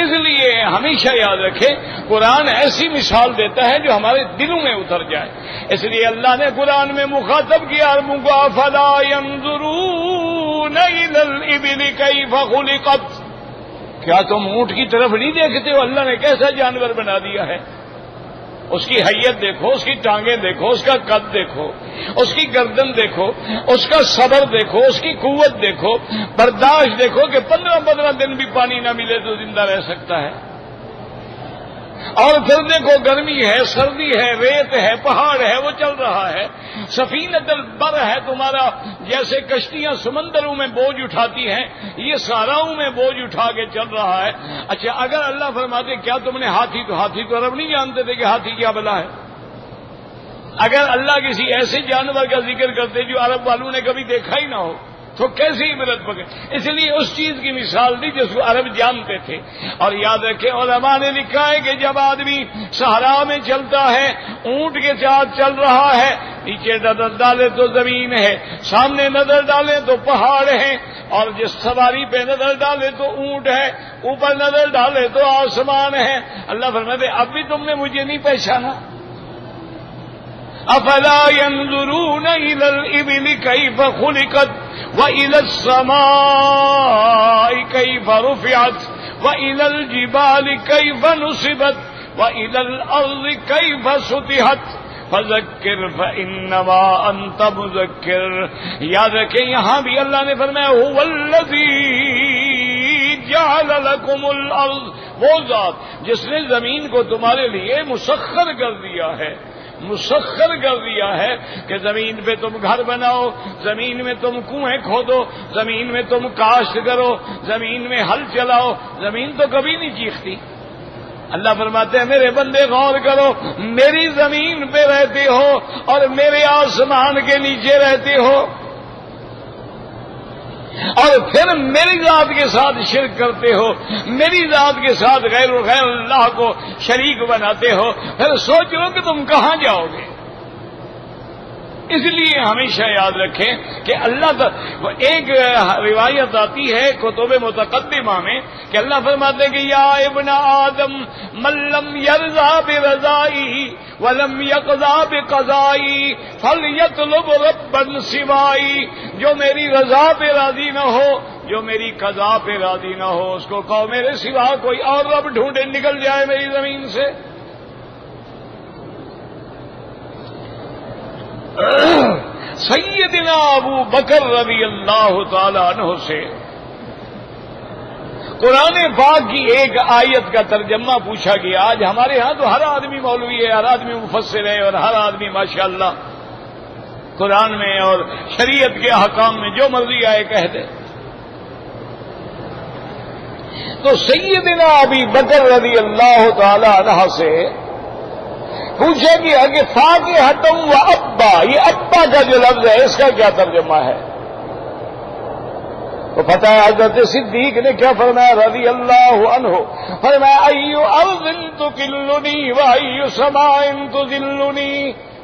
اس لیے ہمیشہ یاد رکھیں قرآن ایسی مثال دیتا ہے جو ہمارے دلوں میں اتر جائے۔ اس لیے اللہ نے قرآن میں مخاطب کیا عربوں کو، افلا ينظرون الى الابل کیف خلقت، کیا تم اونٹ کی طرف نہیں دیکھتے ہو اللہ نے کیسا جانور بنا دیا ہے؟ اس کی حیت دیکھو، اس کی ٹانگیں دیکھو، اس کا قد دیکھو، اس کی گردن دیکھو، اس کا صبر دیکھو، اس کی قوت دیکھو، برداشت دیکھو کہ 15 دن بھی پانی نہ ملے تو زندہ رہ سکتا ہے، اور پھر دیکھو گرمی ہے، سردی ہے، ریت ہے، پہاڑ ہے، وہ چل رہا ہے۔ سفینۃ البر ہے تمہارا، جیسے کشتیاں سمندروں میں بوجھ اٹھاتی ہیں، یہ صحراؤں میں بوجھ اٹھا کے چل رہا ہے۔ اچھا اگر اللہ فرماتے کیا تم نے ہاتھی تو عرب نہیں جانتے تھے کہ ہاتھی کیا بلا ہے؟ اگر اللہ کسی ایسے جانور کا ذکر کرتے جو عرب والوں نے کبھی دیکھا ہی نہ ہو تو کیسے عبرت پکڑے؟ اس لیے اس چیز کی مثال دی جس کو عرب جانتے تھے۔ اور یاد رکھیں علماء نے لکھا ہے کہ جب آدمی صحرا میں چلتا ہے، اونٹ کے ساتھ چل رہا ہے، نیچے نظر ڈالے تو زمین ہے، سامنے نظر ڈالے تو پہاڑ ہے، اور جس سواری پہ نظر ڈالے تو اونٹ ہے، اوپر نظر ڈالے تو آسمان ہے۔ اللہ فرماتے اب بھی تم نے مجھے نہیں پہچانا؟ افلا ينظرون الى الابل كيف خلقت وإلى السماء كيف رفعت وإلى الجبال كيف نصبت وإلى الأرض كيف سطحت فذكر فإنما أنت مذكر۔ یاد رکھیں یہاں بھی اللہ نے فرمایا هو الذي جعل لكم الأرض، وہ ذات جس نے زمین کو تمہارے لیے مسخر کر دیا ہے، مسخر کر دیا ہے کہ زمین پہ تم گھر بناؤ، زمین میں تم کنویں کھودو، زمین میں تم کاشت کرو، زمین میں ہل چلاؤ، زمین تو کبھی نہیں چیختی۔ اللہ فرماتے ہیں میرے بندے غور کرو، میری زمین پہ رہتے ہو اور میرے آسمان کے نیچے رہتے ہو، اور پھر میری ذات کے ساتھ شرک کرتے ہو، میری ذات کے ساتھ غیر اللہ کو شریک بناتے ہو، پھر سوچ لو کہ تم کہاں جاؤ گے۔ اس لیے ہمیشہ یاد رکھیں کہ اللہ ایک روایت آتی ہے کتب متقدمہ میں کہ اللہ فرماتے ہیں کہ یا ابن آدم من لم یرضا برضائی ولم یقضا بقضائی فلیطلب ربا سوائی، جو میری رضا پہ راضی نہ ہو، جو میری قضا پہ راضی نہ ہو، اس کو کہو میرے سوا کوئی اور رب ڈھونڈے نکل جائے میری زمین سے۔ سیدنا ابو بکر رضی اللہ تعالی عنہ سے قرآن پاک کی ایک آیت کا ترجمہ پوچھا گیا۔ آج ہمارے ہاں تو ہر آدمی مولوی ہے، ہر آدمی مفسر ہے، اور ہر آدمی ماشاءاللہ قرآن میں اور شریعت کے احکام میں جو مرضی آئے کہہ دے۔ تو سیدنا ابی بکر رضی اللہ تعالی عنہ سے پوچھا گیا کہ فاکہۃ و ابا، یہ ابا کا جو لفظ ہے اس کا کیا ترجمہ ہے؟ تو پتہ ہے حضرت صدیق نے کیا فرمایا رضی اللہ عنہ، فرمایا ای ارض تکلنی و ای سماء تذلنی،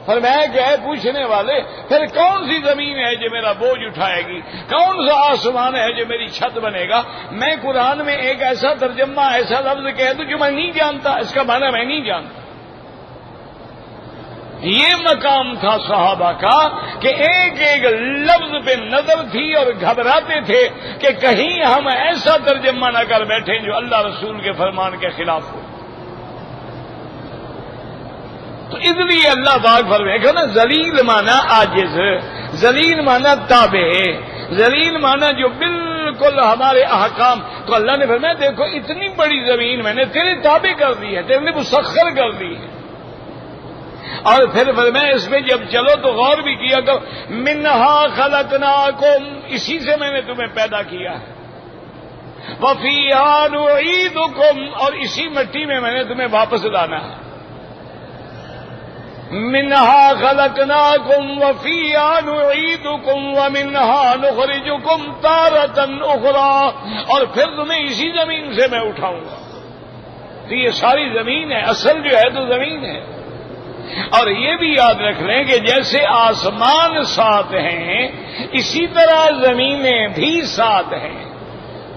فرمایا کہ اے پوچھنے والے پھر کون سی زمین ہے جو میرا بوجھ اٹھائے گی، کون سا آسمان ہے جو میری چھت بنے گا؟ میں قرآن میں ایک ایسا ترجمہ ایسا لفظ کہہ دوں جو میں نہیں جانتا، اس کا معنی میں نہیں جانتا۔ یہ مقام تھا صحابہ کا کہ ایک ایک لفظ پہ نظر تھی اور گھبراتے تھے کہ کہیں ہم ایسا ترجمہ نہ کر بیٹھیں جو اللہ رسول کے فرمان کے خلاف ہو۔ تو اس لیے اللہ پاک فرمائے نا ذلیل مانا عاجز، ذلیل مانا تابع، ذلیل مانا جو بالکل ہمارے احکام۔ تو اللہ نے فرمایا دیکھو اتنی بڑی زمین میں نے تیرے تابع کر دی ہے، تیرے لیے مسخر کر دی ہے۔ اور پھر فرمایا اس میں جب چلو تو غور بھی کیا کرو، منہا خلقناکم، اسی سے میں نے تمہیں پیدا کیا ہے، وفیہا نعیدکم، اور اسی مٹی میں نے تمہیں واپس لانا ہے۔ منہا خلقناکم وفیہا نعیدکم ومنہا نخرجکم تارۃ اخری، اور پھر تمہیں اسی زمین سے میں اٹھاؤں گا۔ تو یہ ساری زمین ہے، اصل جو ہے تو زمین ہے۔ اور یہ بھی یاد رکھ لیں کہ جیسے آسمان سات ہیں اسی طرح زمینیں بھی سات ہیں۔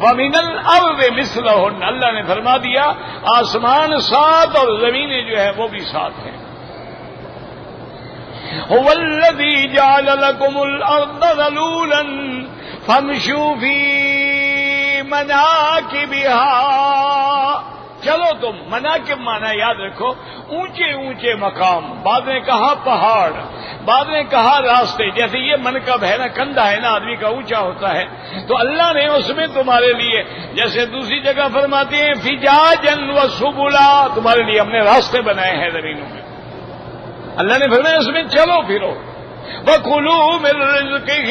وَمِنَ الْأَرْضِ مِثْلَهُنَّ، اللہ نے فرما دیا آسمان سات اور زمینیں جو ہے وہ بھی سات ہیں۔ هُوَ الَّذِي جَعَلَ لَكُمُ الْأَرْضَ ذَلُولًا فَامْشُوا فِي مَنَاكِبِهَا، چلو تم مناکب مانا یاد رکھو اونچے اونچے مقام، بعد نے کہا پہاڑ، بعد نے کہا راستے، جیسے یہ منکب ہے نا، کندھا ہے نا آدمی کا اونچا ہوتا ہے، تو اللہ نے اس میں تمہارے لیے جیسے دوسری جگہ فرماتے ہیں فجاجا وسبلا، تمہارے لیے ہم نے راستے بنائے ہیں زمینوں میں۔ اللہ نے فرمایا اس میں چلو پھرو، وَكُلُوا مِن رِزْقِهِ،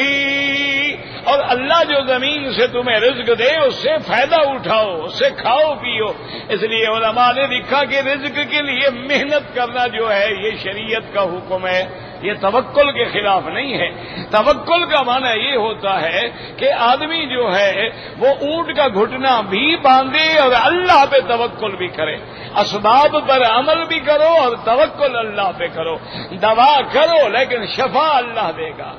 اور اللہ جو زمین سے تمہیں رزق دے اس سے فائدہ اٹھاؤ، اس سے کھاؤ پیو۔ اس لیے علماء نے لکھا کہ رزق کے لیے محنت کرنا جو ہے یہ شریعت کا حکم ہے، یہ توکل کے خلاف نہیں ہے۔ توکل کا معنی یہ ہوتا ہے کہ آدمی جو ہے وہ اونٹ کا گھٹنا بھی باندھے اور اللہ پہ توکل بھی کرے، اسباب پر عمل بھی کرو اور توکل اللہ پہ کرو۔ دوا کرو لیکن شفا اللہ دے گا،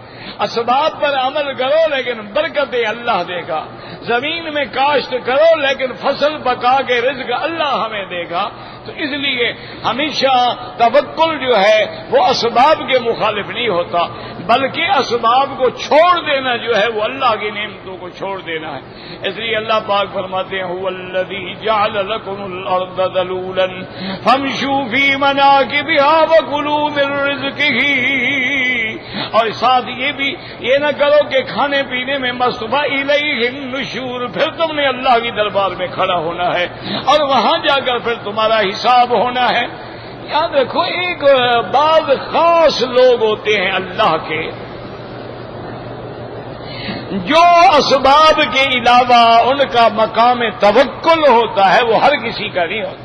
اسباب پر عمل کرو لیکن برکتیں اللہ دے گا، زمین میں کاشت کرو لیکن فصل پکا کے رزق اللہ ہمیں دے گا۔ تو اس لیے ہمیشہ توکل جو ہے وہ اسباب کے مخالف نہیں ہوتا، بلکہ اسباب کو چھوڑ دینا جو ہے وہ اللہ کی نعمتوں کو چھوڑ دینا ہے۔ اس لیے اللہ پاک فرماتے ہیں هو الذی جعل لکم الارض ذلولا فامشوا فی مناکبها وکلوا من رزقه، اور ساتھ یہ نہ کرو کہ کھانے پینے میں مست، وَإِلَيْهِ النُّشُورُ، پھر تم نے اللہ کی دربار میں کھڑا ہونا ہے اور وہاں جا کر پھر تمہارا حساب ہونا ہے۔ یاد رکھو ایک بعض خاص لوگ ہوتے ہیں اللہ کے جو اسباب کے علاوہ ان کا مقام توکل ہوتا ہے، وہ ہر کسی کا نہیں ہوتا،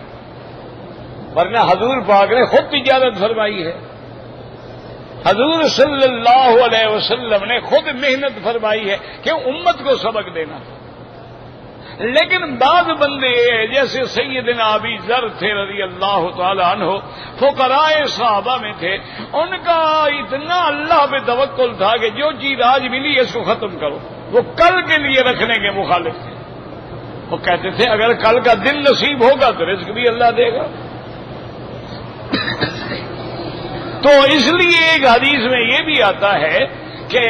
ورنہ حضور پاک نے خود تجارت فرمائی ہے، حضور صلی اللہ علیہ وسلم نے خود محنت فرمائی ہے کہ امت کو سبق دینا۔ لیکن بعض بندے جیسے سیدنا ابی ذر تھے رضی اللہ تعالی عنہ، فقراء صحابہ میں تھے، ان کا اتنا اللہ پہ توکل تھا کہ جو چیز آج ملی اس کو ختم کرو، وہ کل کے لیے رکھنے کے مخالف تھے۔ وہ کہتے تھے اگر کل کا دن نصیب ہوگا تو رزق بھی اللہ دے گا۔ تو اس لیے ایک حدیث میں یہ بھی آتا ہے کہ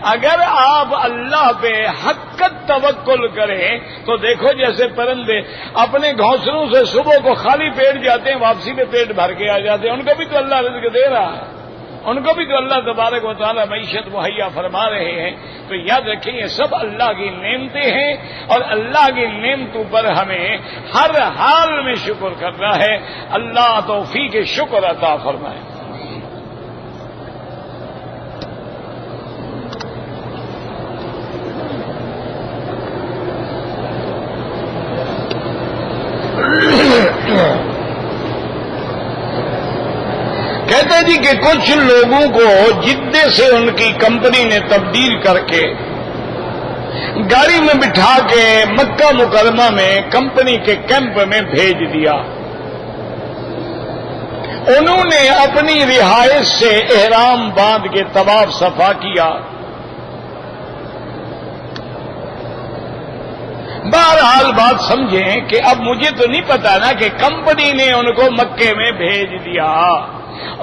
اگر آپ اللہ پہ حقیقت توکل کریں تو دیکھو جیسے پرندے اپنے گھونسلوں سے صبح کو خالی پیٹ جاتے ہیں، واپسی میں پیٹ بھر کے آ جاتے ہیں، ان کو بھی تو اللہ رزق دے رہا ہے، ان کو بھی تو اللہ تبارک و تعالی معیشت مہیا فرما رہے ہیں۔ تو یاد رکھیں یہ سب اللہ کی نعمتیں ہیں، اور اللہ کی نعمتوں پر ہمیں ہر حال میں شکر کرنا ہے۔ اللہ توفیق شکر عطا فرمائے۔ کہتے جی کہ کچھ لوگوں کو جدے سے ان کی کمپنی نے تبدیل کر کے گاڑی میں بٹھا کے مکہ مکرمہ میں کمپنی کے کیمپ میں بھیج دیا۔ انہوں نے اپنی رہائش سے احرام باندھ کے طواف صفا کیا۔ بہرحال بات سمجھیں کہ اب مجھے تو نہیں پتا نا کہ کمپنی نے ان کو مکے میں بھیج دیا،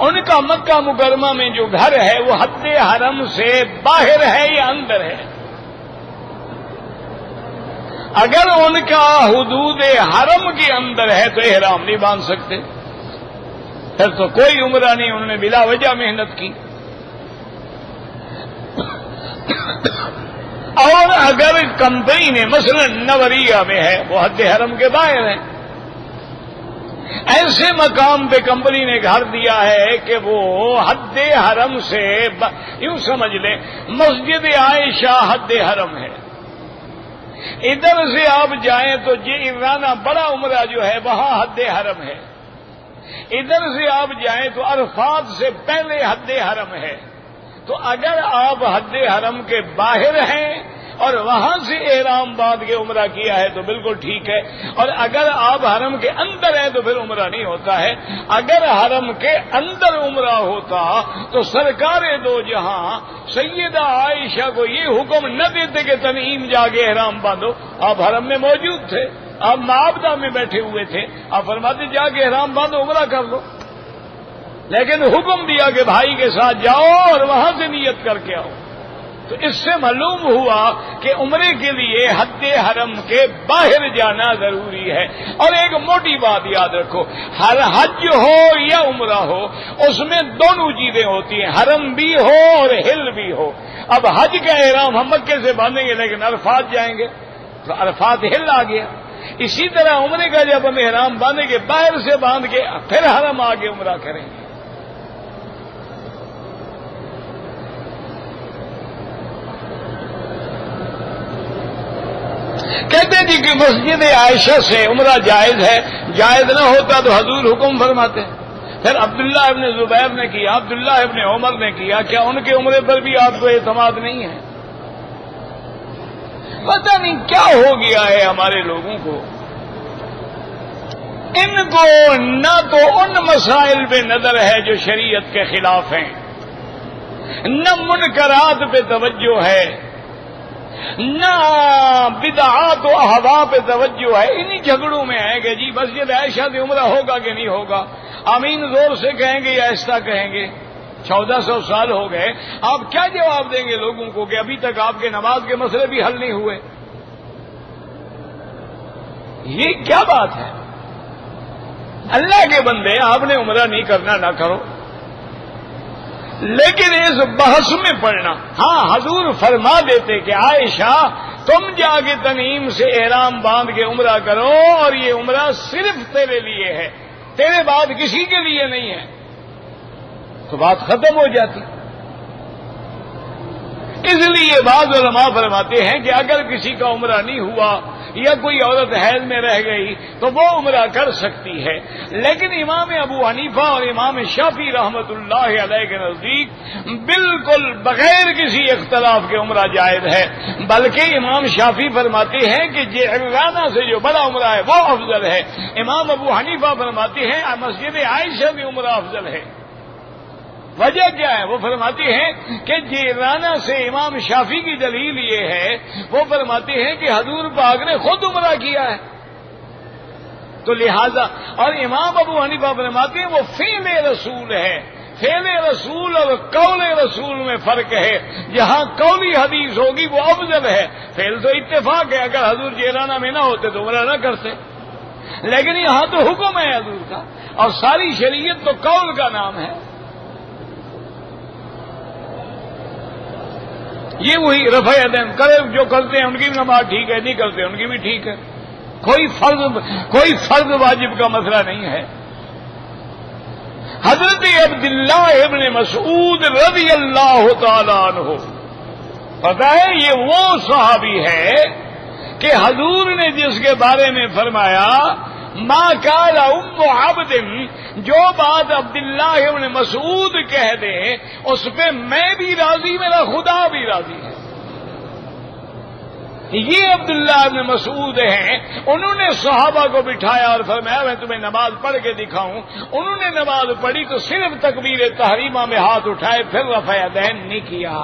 ان کا مکہ مکرمہ میں جو گھر ہے وہ حد حرم سے باہر ہے یا اندر ہے؟ اگر ان کا حدود حرم کے اندر ہے تو احرام نہیں باندھ سکتے، پھر تو کوئی عمرہ نہیں، انہوں نے بلا وجہ محنت کی۔ اور اگر کمپنی نے مثلا نوریہ میں ہے، وہ حد حرم کے باہر ہے، ایسے مقام پہ کمپنی نے گھر دیا ہے کہ وہ حد حرم سے یوں سمجھ لیں مسجد عائشہ حد حرم ہے، ادھر سے آپ جائیں تو جعرانہ بڑا عمرہ جو ہے وہاں حد حرم ہے، ادھر سے آپ جائیں تو عرفات سے پہلے حد حرم ہے۔ تو اگر آپ حد حرم کے باہر ہیں اور وہاں سے احرام باندھ کے عمرہ کیا ہے تو بالکل ٹھیک ہے، اور اگر آپ حرم کے اندر ہیں تو پھر عمرہ نہیں ہوتا ہے۔ اگر حرم کے اندر عمرہ ہوتا تو سرکار دو جہاں سیدہ عائشہ کو یہ حکم نہ دیتے کہ تنعیم جا کے احرام باندھو، آپ حرم میں موجود تھے، آپ معابدہ میں بیٹھے ہوئے تھے، آپ فرماتے جا کے احرام باندھو عمرہ کر لو، لیکن حکم دیا کہ بھائی کے ساتھ جاؤ اور وہاں سے نیت کر کے آؤ۔ تو اس سے معلوم ہوا کہ عمرے کے لیے حد حرم کے باہر جانا ضروری ہے۔ اور ایک موٹی بات یاد رکھو، ہر حج ہو یا عمرہ ہو اس میں دونوں چیزیں ہوتی ہیں، حرم بھی ہو اور ہل بھی ہو۔ اب حج کا احرام ہم مکے سے باندھیں گے لیکن عرفات جائیں گے تو عرفات ہل آ گیا، اسی طرح عمرے کا جب ہم احرام باندھیں گے باہر سے باندھ کے پھر حرم آ کے عمرہ کریں گے۔ کہتے جی کہ مسجد عائشہ سے عمرہ جائز ہے، جائز نہ ہوتا تو حضور حکم فرماتے۔ پھر عبداللہ ابن زبیر نے کیا، عبداللہ ابن عمر نے کیا، کیا ان کے عمرے پر بھی آپ کو اعتماد نہیں ہے؟ پتہ نہیں کیا ہو گیا ہے ہمارے لوگوں کو، ان کو نہ تو ان مسائل پہ نظر ہے جو شریعت کے خلاف ہیں، نہ منکرات پہ توجہ ہے، نہ بدعات و احوا پہ توجہ ہے، انہی جھگڑوں میں ہے کہ جی مسجد عائشہ سے عمرہ ہوگا کہ نہیں ہوگا، آمین زور سے کہیں گے یا آہستہ کہیں گے۔ 1400 سال ہو گئے، آپ کیا جواب دیں گے لوگوں کو کہ ابھی تک آپ کے نماز کے مسئلے بھی حل نہیں ہوئے؟ یہ کیا بات ہے؟ اللہ کے بندے، آپ نے عمرہ نہیں کرنا نہ کرو، لیکن اس بحث میں پڑنا، ہاں حضور فرما دیتے کہ عائشہ تم جا کے تنعیم سے احرام باندھ کے عمرہ کرو اور یہ عمرہ صرف تیرے لیے ہے، تیرے بعد کسی کے لیے نہیں ہے، تو بات ختم ہو جاتی۔ اس لیے بعض علماء فرماتے ہیں کہ اگر کسی کا عمرہ نہیں ہوا یا کوئی عورت حیض میں رہ گئی تو وہ عمرہ کر سکتی ہے. لیکن امام ابو حنیفہ اور امام شافعی رحمت اللہ علیہ کے نزدیک بالکل بغیر کسی اختلاف کے عمرہ جائز ہے. بلکہ امام شافعی فرماتے ہیں کہ جعرانہ سے جو بڑا عمرہ ہے وہ افضل ہے. امام ابو حنیفہ فرماتے ہیں مسجد عائشہ میں عمرہ افضل ہے. وجہ کیا ہے؟ وہ فرماتے ہیں کہ جعرانہ سے امام شافعی کی دلیل یہ ہے، وہ فرماتے ہیں کہ حضور پاک نے خود عمرہ کیا ہے تو لہذا، اور امام ابو حنیفہ فرماتے ہیں وہ فعل رسول ہے. فعل رسول اور قول رسول میں فرق ہے. جہاں قولی حدیث ہوگی وہ افضل ہے. فعل تو اتفاق ہے، اگر حضور جعرانہ میں نہ ہوتے تو عمرہ نہ کرتے، لیکن یہاں تو حکم ہے حضور کا، اور ساری شریعت تو قول کا نام ہے. یہ وہی رفع یدین کرے جو کرتے ہیں ان کی بھی نماز ٹھیک ہے، نہیں کرتے ان کی بھی ٹھیک ہے. کوئی فرض واجب کا مسئلہ نہیں ہے. حضرت عبداللہ ابن مسعود رضی اللہ تعالی عنہ، پتہ ہے یہ وہ صحابی ہے کہ حضور نے جس کے بارے میں فرمایا ما قال ام عبد، جو بات عبداللہ ابن مسعود کہہ دے اس پہ میں بھی راضی، میرا خدا بھی راضی ہے. یہ عبداللہ ابن مسعود ہیں. انہوں نے صحابہ کو بٹھایا اور فرمایا میں تمہیں نماز پڑھ کے دکھاؤں. انہوں نے نماز پڑھی تو صرف تکبیر تحریمہ میں ہاتھ اٹھائے، پھر رفع یدین نہیں کیا.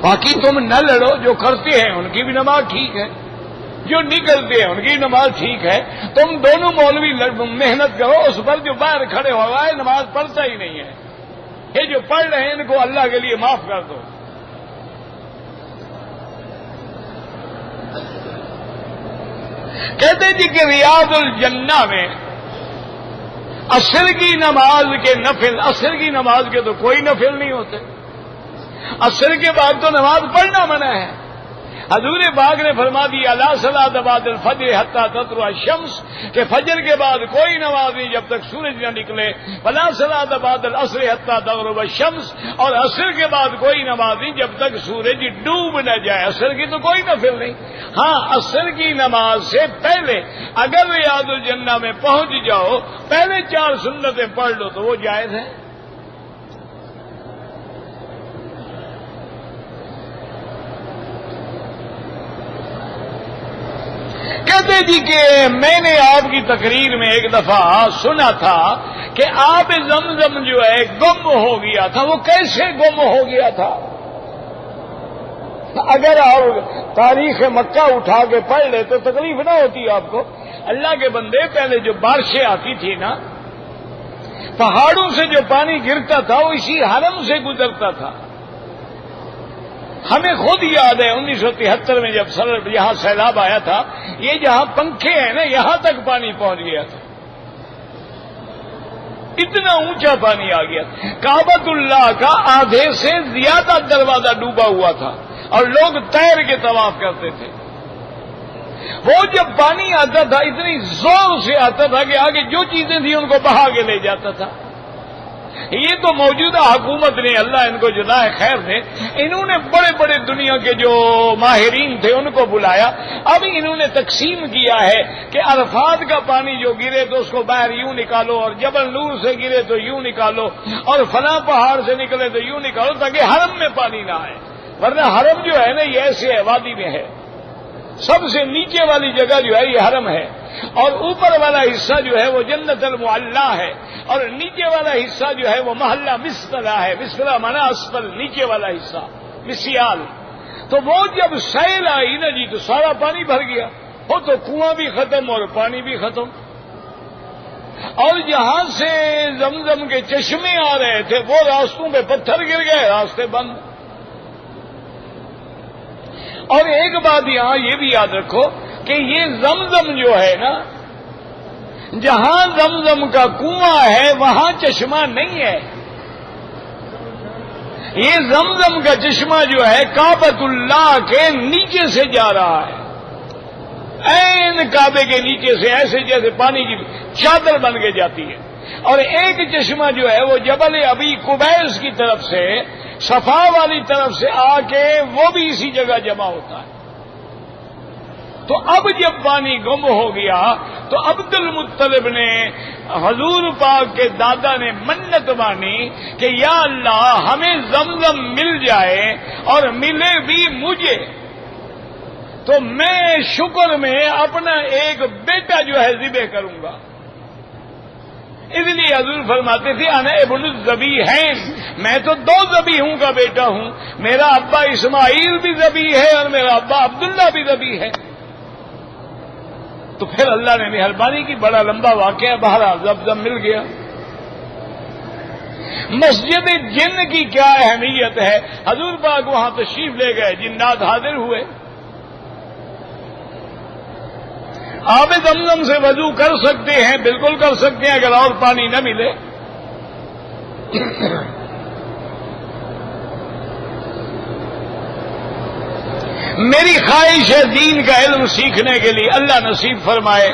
باقی تم نہ لڑو، جو کرتے ہیں ان کی بھی نماز ٹھیک ہے، جو نہیں کرتے ہیں ان کی نماز ٹھیک ہے. تم دونوں مولوی محنت کرو، اس پر جو باہر کھڑے ہوا ہے نماز پڑھتا ہی نہیں ہے. یہ جو پڑھ رہے ہیں ان کو اللہ کے لیے معاف کر دو. کہتے جی کہ ریاض الجنہ میں عصر کی نماز کے نفل، عصر کی نماز کے تو کوئی نفل نہیں ہوتے. عصر کے بعد تو نماز پڑھنا منع ہے. حضور پاک نے فرما دیا لا صلاۃ بعد الفجر حتی تطلع الشمس، کہ فجر کے بعد کوئی نماز نہیں جب تک سورج نہ نکلے. ولا صلاۃ بعد العصر حتی تغرب الشمس، اور عصر کے بعد کوئی نماز نہیں جب تک سورج ڈوب نہ جائے. عصر کی تو کوئی نفل نہیں. ہاں عصر کی نماز سے پہلے اگر ریاض الجنہ میں پہنچ جاؤ، پہلے 4 سنتیں پڑھ لو تو وہ جائز ہے. کہتے جی کہ میں نے آپ کی تقریر میں ایک دفعہ سنا تھا کہ آب زمزم جو ہے گم ہو گیا تھا. وہ کیسے گم ہو گیا تھا؟ اگر آپ تاریخ مکہ اٹھا کے پڑھ لے تو تکلیف نہ ہوتی آپ کو. اللہ کے بندے، پہلے جو بارشیں آتی تھی نا، پہاڑوں سے جو پانی گرتا تھا وہ اسی حرم سے گزرتا تھا. ہمیں خود یاد ہے 1973 میں جب یہاں سیلاب آیا تھا، یہ جہاں پنکھے ہیں نا یہاں تک پانی پہنچ گیا تھا. اتنا اونچا پانی آ گیا. کعبۃ اللہ کا آدھے سے زیادہ دروازہ ڈوبا ہوا تھا اور لوگ تیر کے طواف کرتے تھے. وہ جب پانی آتا تھا اتنی زور سے آتا تھا کہ آگے جو چیزیں تھیں ان کو بہا کے لے جاتا تھا. یہ تو موجودہ حکومت نے، اللہ ان کو جزائے خیر دے، انہوں نے بڑے بڑے دنیا کے جو ماہرین تھے ان کو بلایا. اب انہوں نے تقسیم کیا ہے کہ عرفات کا پانی جو گرے تو اس کو باہر یوں نکالو، اور جبل نور سے گرے تو یوں نکالو، اور فلاں پہاڑ سے نکلے تو یوں نکالو، تاکہ حرم میں پانی نہ آئے. ورنہ حرم جو ہے نا یہ ایسے ہے، وادی میں ہے. سب سے نیچے والی جگہ جو ہے یہ حرم ہے، اور اوپر والا حصہ جو ہے وہ جنت المعلا ہے، اور نیچے والا حصہ جو ہے وہ محلہ مسفلہ ہے. مسفلہ مانا اسفل، نیچے والا حصہ مسیال. تو وہ جب سیل آئی نا جی تو سارا پانی بھر گیا. وہ تو کنواں بھی ختم اور پانی بھی ختم. اور جہاں سے زمزم کے چشمے آ رہے تھے وہ راستوں پہ پتھر گر گئے، راستے بند. اور ایک بات یہاں یہ بھی یاد رکھو کہ یہ زمزم جو ہے نا، جہاں زمزم کا کنواں ہے وہاں چشمہ نہیں ہے. یہ زمزم کا چشمہ جو ہے کعبۃ اللہ کے نیچے سے جا رہا ہے، عین کعبے کے نیچے سے، ایسے جیسے پانی کی چادر بن کے جاتی ہے. اور ایک چشمہ جو ہے وہ جبل ابی قبیس کی طرف سے صفا والی طرف سے آ کے وہ بھی اسی جگہ جمع ہوتا ہے۔ تو اب جب پانی گم ہو گیا تو عبد المطلب نے حضور پاک کے دادا نے منت مانی کہ یا اللہ ہمیں زمزم مل جائے اور ملے بھی مجھے تو میں شکر میں اپنا ایک بیٹا جو ہے ذبح کروں گا۔ اس لیے حضور فرماتے تھے انا ابن الذبیحین، میں تو 2 ذبیحوں کا بیٹا ہوں، میرا ابا اسماعیل بھی ذبیح ہے اور میرا ابا عبداللہ بھی ذبیح ہے۔ تو پھر اللہ نے مہربانی کی، بڑا لمبا واقعہ، بہرحال زمزم مل گیا۔ مسجد جن کی کیا اہمیت ہے، حضور پاک وہاں تشریف لے گئے، جنات حاضر ہوئے۔ آب زمزم سے وضو کر سکتے ہیں، بالکل کر سکتے ہیں اگر اور پانی نہ ملے۔ میری خواہش ہے دین کا علم سیکھنے کے لیے اللہ نصیب فرمائے۔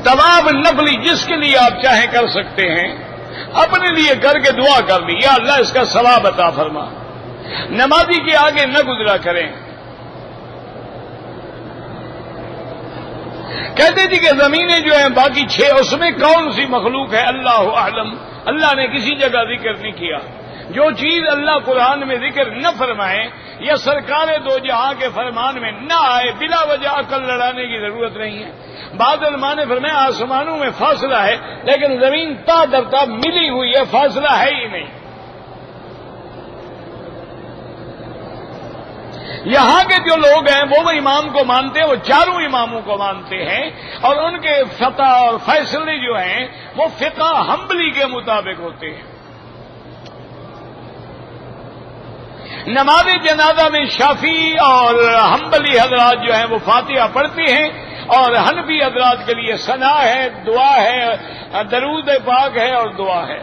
تمام نفلی جس کے لیے آپ چاہیں کر سکتے ہیں، اپنے لیے کر کے دعا کر لی یا اللہ اس کا ثواب عطا فرما۔ نمازی کے آگے نہ گزرا کریں۔ کہتے تھے کہ زمینیں جو ہیں باقی 6 اس میں کون سی مخلوق ہے اللہ اعلم، اللہ نے کسی جگہ ذکر نہیں کیا۔ جو چیز اللہ قرآن میں ذکر نہ فرمائے یا سرکار 2 جہاں کے فرمان میں نہ آئے، بلا وجہ عقل لڑانے کی ضرورت نہیں ہے۔ بعض علماء نے فرمایا آسمانوں میں فاصلہ ہے لیکن زمین تا در تا ملی ہوئی ہے، فاصلہ ہے ہی نہیں۔ یہاں کے جو لوگ ہیں وہ امام کو مانتے ہیں، وہ 4 اماموں کو مانتے ہیں اور ان کے فتح اور فیصلے جو ہیں وہ فقہ حنبلی کے مطابق ہوتے ہیں۔ نماز جنازہ میں شافعی اور حنبلی حضرات جو ہیں وہ فاتحہ پڑھتے ہیں اور حنفی حضرات کے لیے ثنا ہے، دعا ہے، درود پاک ہے اور دعا ہے۔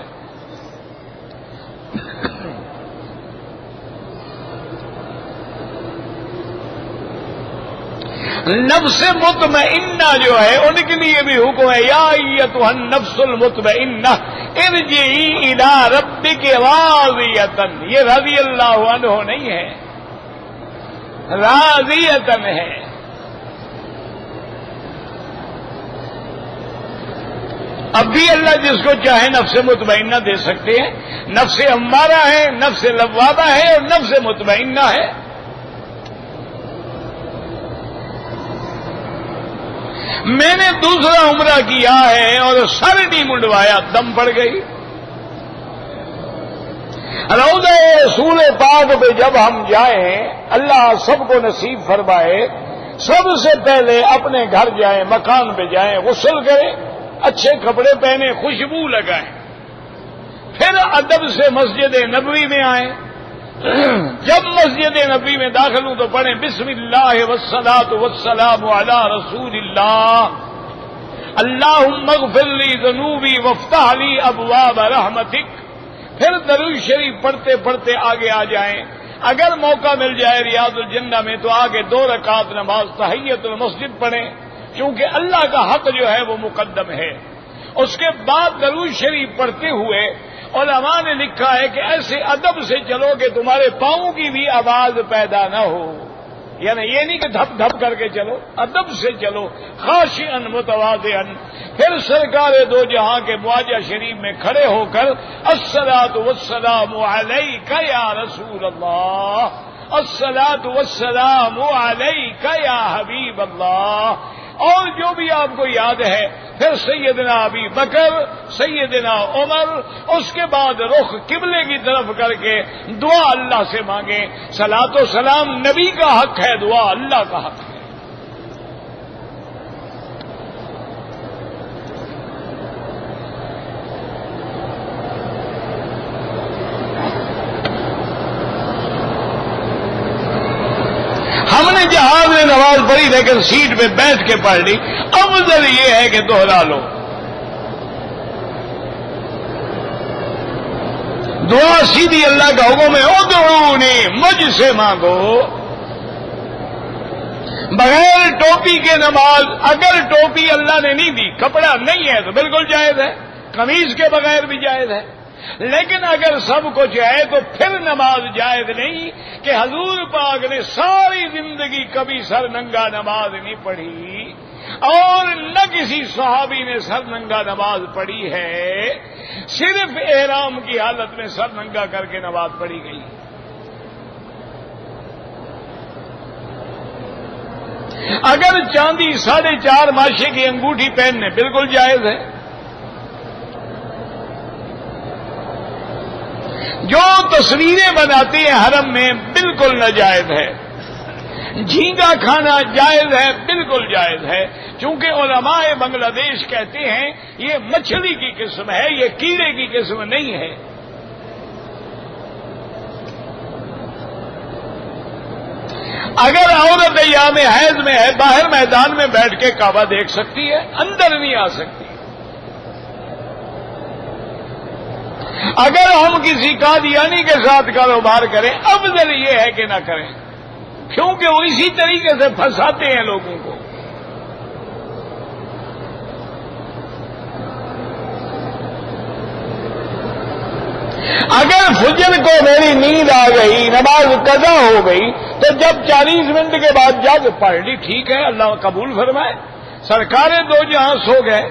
نفس مطمئنہ جو ہے ان کے لیے بھی حکم ہے یا ایتھا النفس المطمئنہ ارجعی الی ربک راضیۃ، یہ رضی اللہ عنہ نہیں ہے، راضیۃ ہے۔ اب بھی اللہ جس کو چاہے نفس مطمئنہ دے سکتے ہیں۔ نفس امارہ ہے، نفس لوامہ ہے اور نفس مطمئنہ ہے۔ میں نے دوسرا عمرہ کیا ہے اور سر نہیں منڈوایا، دم پڑ گئی۔ روضہ رسول پاک پہ جب ہم جائیں، اللہ سب کو نصیب فرمائے، سب سے پہلے اپنے گھر جائیں، مکان پہ جائیں، غسل کریں، اچھے کپڑے پہنے، خوشبو لگائیں، پھر ادب سے مسجد نبوی میں آئیں۔ جب مسجد نبی میں داخل ہوں تو پڑھیں بسم اللہ والصلاۃ والسلام علی رسول اللہ، اللہم اغفر لی ذنوبی وافتح لی ابواب رحمتک۔ پھر درود شریف پڑھتے پڑھتے آگے آ جائیں۔ اگر موقع مل جائے ریاض الجنہ میں تو آگے 2 رکعت نماز تحیۃ المسجد پڑھیں، کیونکہ اللہ کا حق جو ہے وہ مقدم ہے۔ اس کے بعد درود شریف پڑھتے ہوئے علماء نے لکھا ہے کہ ایسے ادب سے چلو کہ تمہارے پاؤں کی بھی آواز پیدا نہ ہو، یعنی یہ نہیں کہ دھپ دھپ کر کے چلو، ادب سے چلو، خاشعا متواضعا۔ پھر سرکار 2 جہاں کے معاجہ شریف میں کھڑے ہو کر الصلاۃ والسلام علیک یا رسول اللہ، الصلاۃ والسلام علیک یا حبیب اللہ، اور جو بھی آپ کو یاد ہے۔ پھر سیدنا ابی بکر، سیدنا عمر، اس کے بعد رخ قبلے کی طرف کر کے دعا اللہ سے مانگیں۔ صلاۃ و سلام نبی کا حق ہے، دعا اللہ کا حق ہے۔ ہم نے جہاز میں نماز پڑھی لیکن سیٹ پہ بیٹھ کے پڑھ لی، افضل یہ ہے کہ دوہرا لو۔ دعا سیدھی اللہ کا حکم ہے، ادعونی، مجھ سے مانگو۔ بغیر ٹوپی کے نماز، اگر ٹوپی اللہ نے نہیں دی، کپڑا نہیں ہے تو بالکل جائز ہے، قمیض کے بغیر بھی جائز ہے، لیکن اگر سب کچھ ہے تو پھر نماز جائز نہیں کہ حضور پاک نے ساری زندگی کبھی سر ننگا نماز نہیں پڑھی اور نہ کسی صحابی نے سر ننگا نماز پڑھی ہے، صرف احرام کی حالت میں سر ننگا کر کے نماز پڑھی گئی۔ اگر چاندی 4.5 ماشے کی انگوٹھی پہننے بالکل جائز ہے، جو تصویریں بناتے ہیں حرم میں بالکل ناجائز ہے، جھینگا کھانا جائز ہے، بالکل جائز ہے، چونکہ علماء بنگلہ دیش کہتے ہیں یہ مچھلی کی قسم ہے، یہ کیڑے کی قسم نہیں ہے۔ اگر عورت ایام حیض میں ہے، باہر میدان میں بیٹھ کے کعبہ دیکھ سکتی ہے، اندر نہیں آ سکتی۔ اگر ہم کسی قادیانی کے ساتھ کاروبار کریں، افضل یہ ہے کہ نہ کریں، کیونکہ وہ اسی طریقے سے پھنساتے ہیں لوگوں کو۔ اگر فجر کو میری نیند آ گئی، نماز قضا ہو گئی، تو جب 40 منٹ کے بعد جب پڑھ لی، ٹھیک ہے، اللہ قبول فرمائے۔ سرکار دو جہاں سو گئے،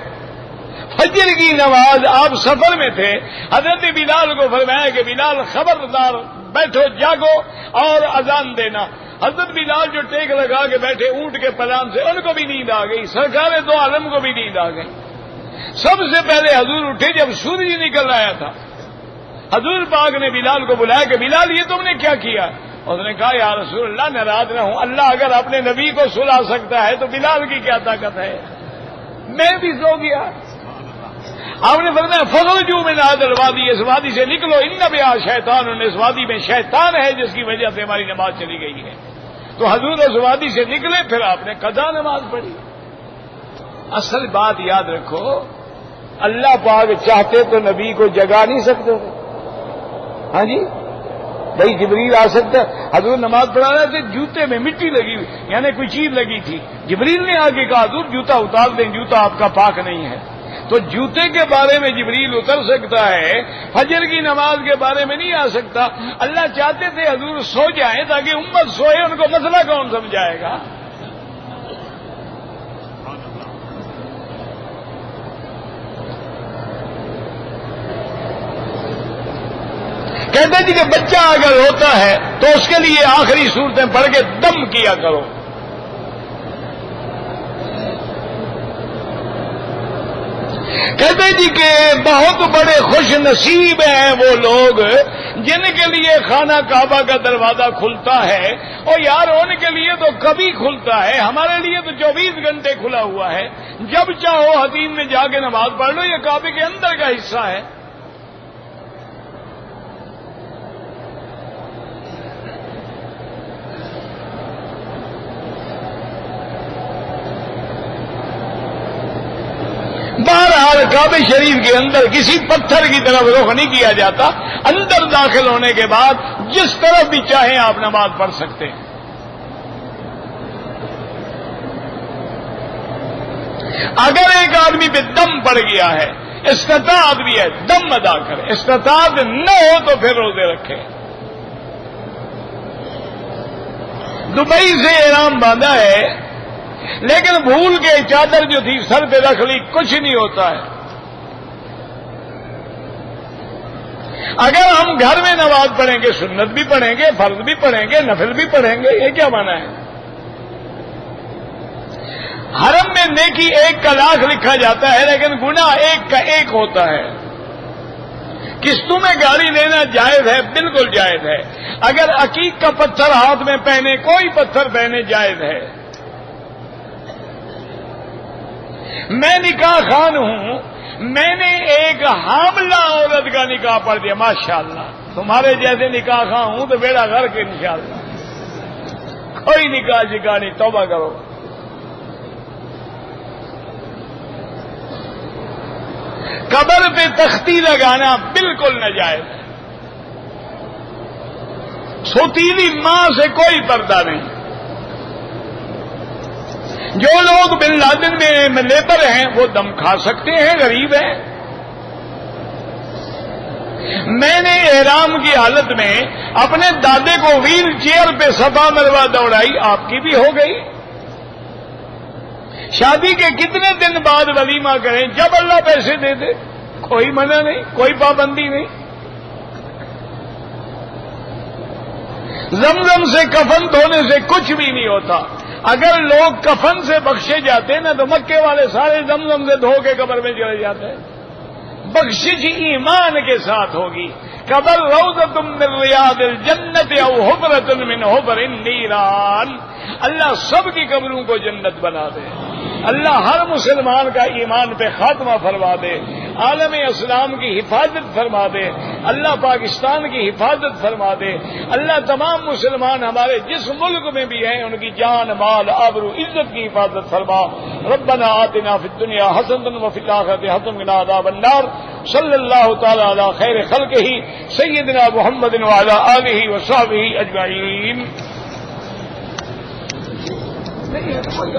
فجر کی نماز آپ سفر میں تھے، حضرت بلال کو فرمایا کہ بلال خبردار بیٹھو جاگو اور اذان دینا۔ حضرت بلال جو ٹیک لگا کے بیٹھے اونٹ کے پلان سے، ان کو بھی نیند آ گئی، سرکار دو عالم کو بھی نیند آ گئی۔ سب سے پہلے حضور اٹھے جب سورج نکل آیا تھا، حضور پاک نے بلال کو بلایا کہ بلال یہ تم نے کیا کیا؟ اس نے کہا یا رسول اللہ ناراض نہ ہوں، اللہ اگر اپنے نبی کو سلا سکتا ہے تو بلال کی کیا طاقت ہے، میں بھی سو گیا۔ آپ نے فرمایا فخرجوا من هذا الوادی، اس وادی سے نکلو، ان بہا شیطان، اس وادی میں شیطان ہے جس کی وجہ سے ہماری نماز چلی گئی ہے۔ تو حضور اس وادی سے نکلے، پھر آپ نے قضا نماز پڑھی۔ اصل بات یاد رکھو، اللہ پاک چاہتے تو نبی کو جگا نہیں سکتے تھے۔ ہاں جی بھائی جبریل آ سکتا، حضور نماز پڑھا رہے تھے، جوتے میں مٹی لگی ہوئی، یعنی کوئی چیز لگی تھی، جبریل نے آ کے کہا حضور جوتا اتار دیں، جوتا آپ کا پاک نہیں ہے۔ تو جوتے کے بارے میں جبریل اتر سکتا ہے، فجر کی نماز کے بارے میں نہیں آ سکتا۔ اللہ چاہتے تھے حضور سو جائیں تاکہ امت سوئے، ان کو مسئلہ کون سمجھائے گا؟ کہتے جی کہ بچہ اگر ہوتا ہے تو اس کے لیے آخری صورتیں پڑھ کے دم کیا کرو۔ کہتے جی کہ بہت بڑے خوش نصیب ہیں وہ لوگ جن کے لیے خانہ کعبہ کا دروازہ کھلتا ہے، اور یار ان کے لیے تو کبھی کھلتا ہے، ہمارے لیے تو 24 گھنٹے کھلا ہوا ہے، جب چاہو حتیم میں جا کے نماز پڑھ لو، یہ کعبے کے اندر کا حصہ ہے۔ بہرحال کعبہ شریف کے اندر کسی پتھر کی طرف رخ نہیں کیا جاتا، اندر داخل ہونے کے بعد جس طرف بھی چاہیں آپ نماز پڑھ سکتے ہیں۔ اگر ایک آدمی پہ دم پڑ گیا ہے، استطاعت بھی ہے، دم ادا کرے، استطاعت نہ ہو تو پھر روزے رکھے۔ دبئی سے احرام باندھا ہے، لیکن بھول کے چادر جو تھی سر پہ رکھ لی، کچھ نہیں ہوتا ہے۔ اگر ہم گھر میں نماز پڑھیں گے، سنت بھی پڑھیں گے، فرض بھی پڑھیں گے، نفل بھی پڑھیں گے، یہ کیا مانا ہے؟ حرم میں نیکی 1 کا لاکھ لکھا جاتا ہے، لیکن گناہ 1 کا 1 ہوتا ہے۔ قسطوں میں گاڑی لینا جائز ہے، بالکل جائز ہے۔ اگر عقیق کا پتھر ہاتھ میں پہنے، کوئی پتھر پہنے، جائز ہے۔ میں نکاح خان ہوں، میں نے ایک حاملہ عورت کا نکاح پڑھ دیا، ماشاءاللہ، تمہارے جیسے نکاح خان ہوں تو بیڑا غرق انشاءاللہ۔ کوئی نکاح شکاح نہیں، توبہ کرو۔ قبر پہ تختی لگانا بالکل ناجائز ہے۔ سوتیلی ماں سے کوئی پردہ نہیں۔ جو لوگ بن لادن میں لیبر ہیں وہ دم کھا سکتے ہیں، غریب ہیں، میں نے احرام کی حالت میں اپنے دادے کو ویل چیئر پہ صفا مروا دوڑائی، آپ کی بھی ہو گئی۔ شادی کے کتنے دن بعد ولیمہ کریں، جب اللہ پیسے دے دے، کوئی منع نہیں، کوئی پابندی نہیں۔ زمزم سے کفن دھونے سے کچھ بھی نہیں ہوتا۔ اگر لوگ کفن سے بخشے جاتے نا تو مکے والے سارے زمزم سے دھو کے قبر میں چلے جاتے ہیں۔ بخشش ایمان کے ساتھ ہوگی۔ قبر روضۃ من ریاض الجنت او حفرۃ من حفر النیران۔ اللہ سب کی قبروں کو جنت بنا دے، اللہ ہر مسلمان کا ایمان پہ خاتمہ فرما دے، عالم اسلام کی حفاظت فرما دے، اللہ پاکستان کی حفاظت فرما دے، اللہ تمام مسلمان ہمارے جس ملک میں بھی ہیں ان کی جان مال آبرو عزت کی حفاظت فرما۔ ربنا آتنا فی الدنیا حسنۃ وفی الآخرۃ حسنۃ وقنا عذاب النار۔ صلی اللہ تعالی علی خیر خلقہ سیدنا محمد وعلی آلہ وصحبہ اجمعین۔ نہیں ہے کوئی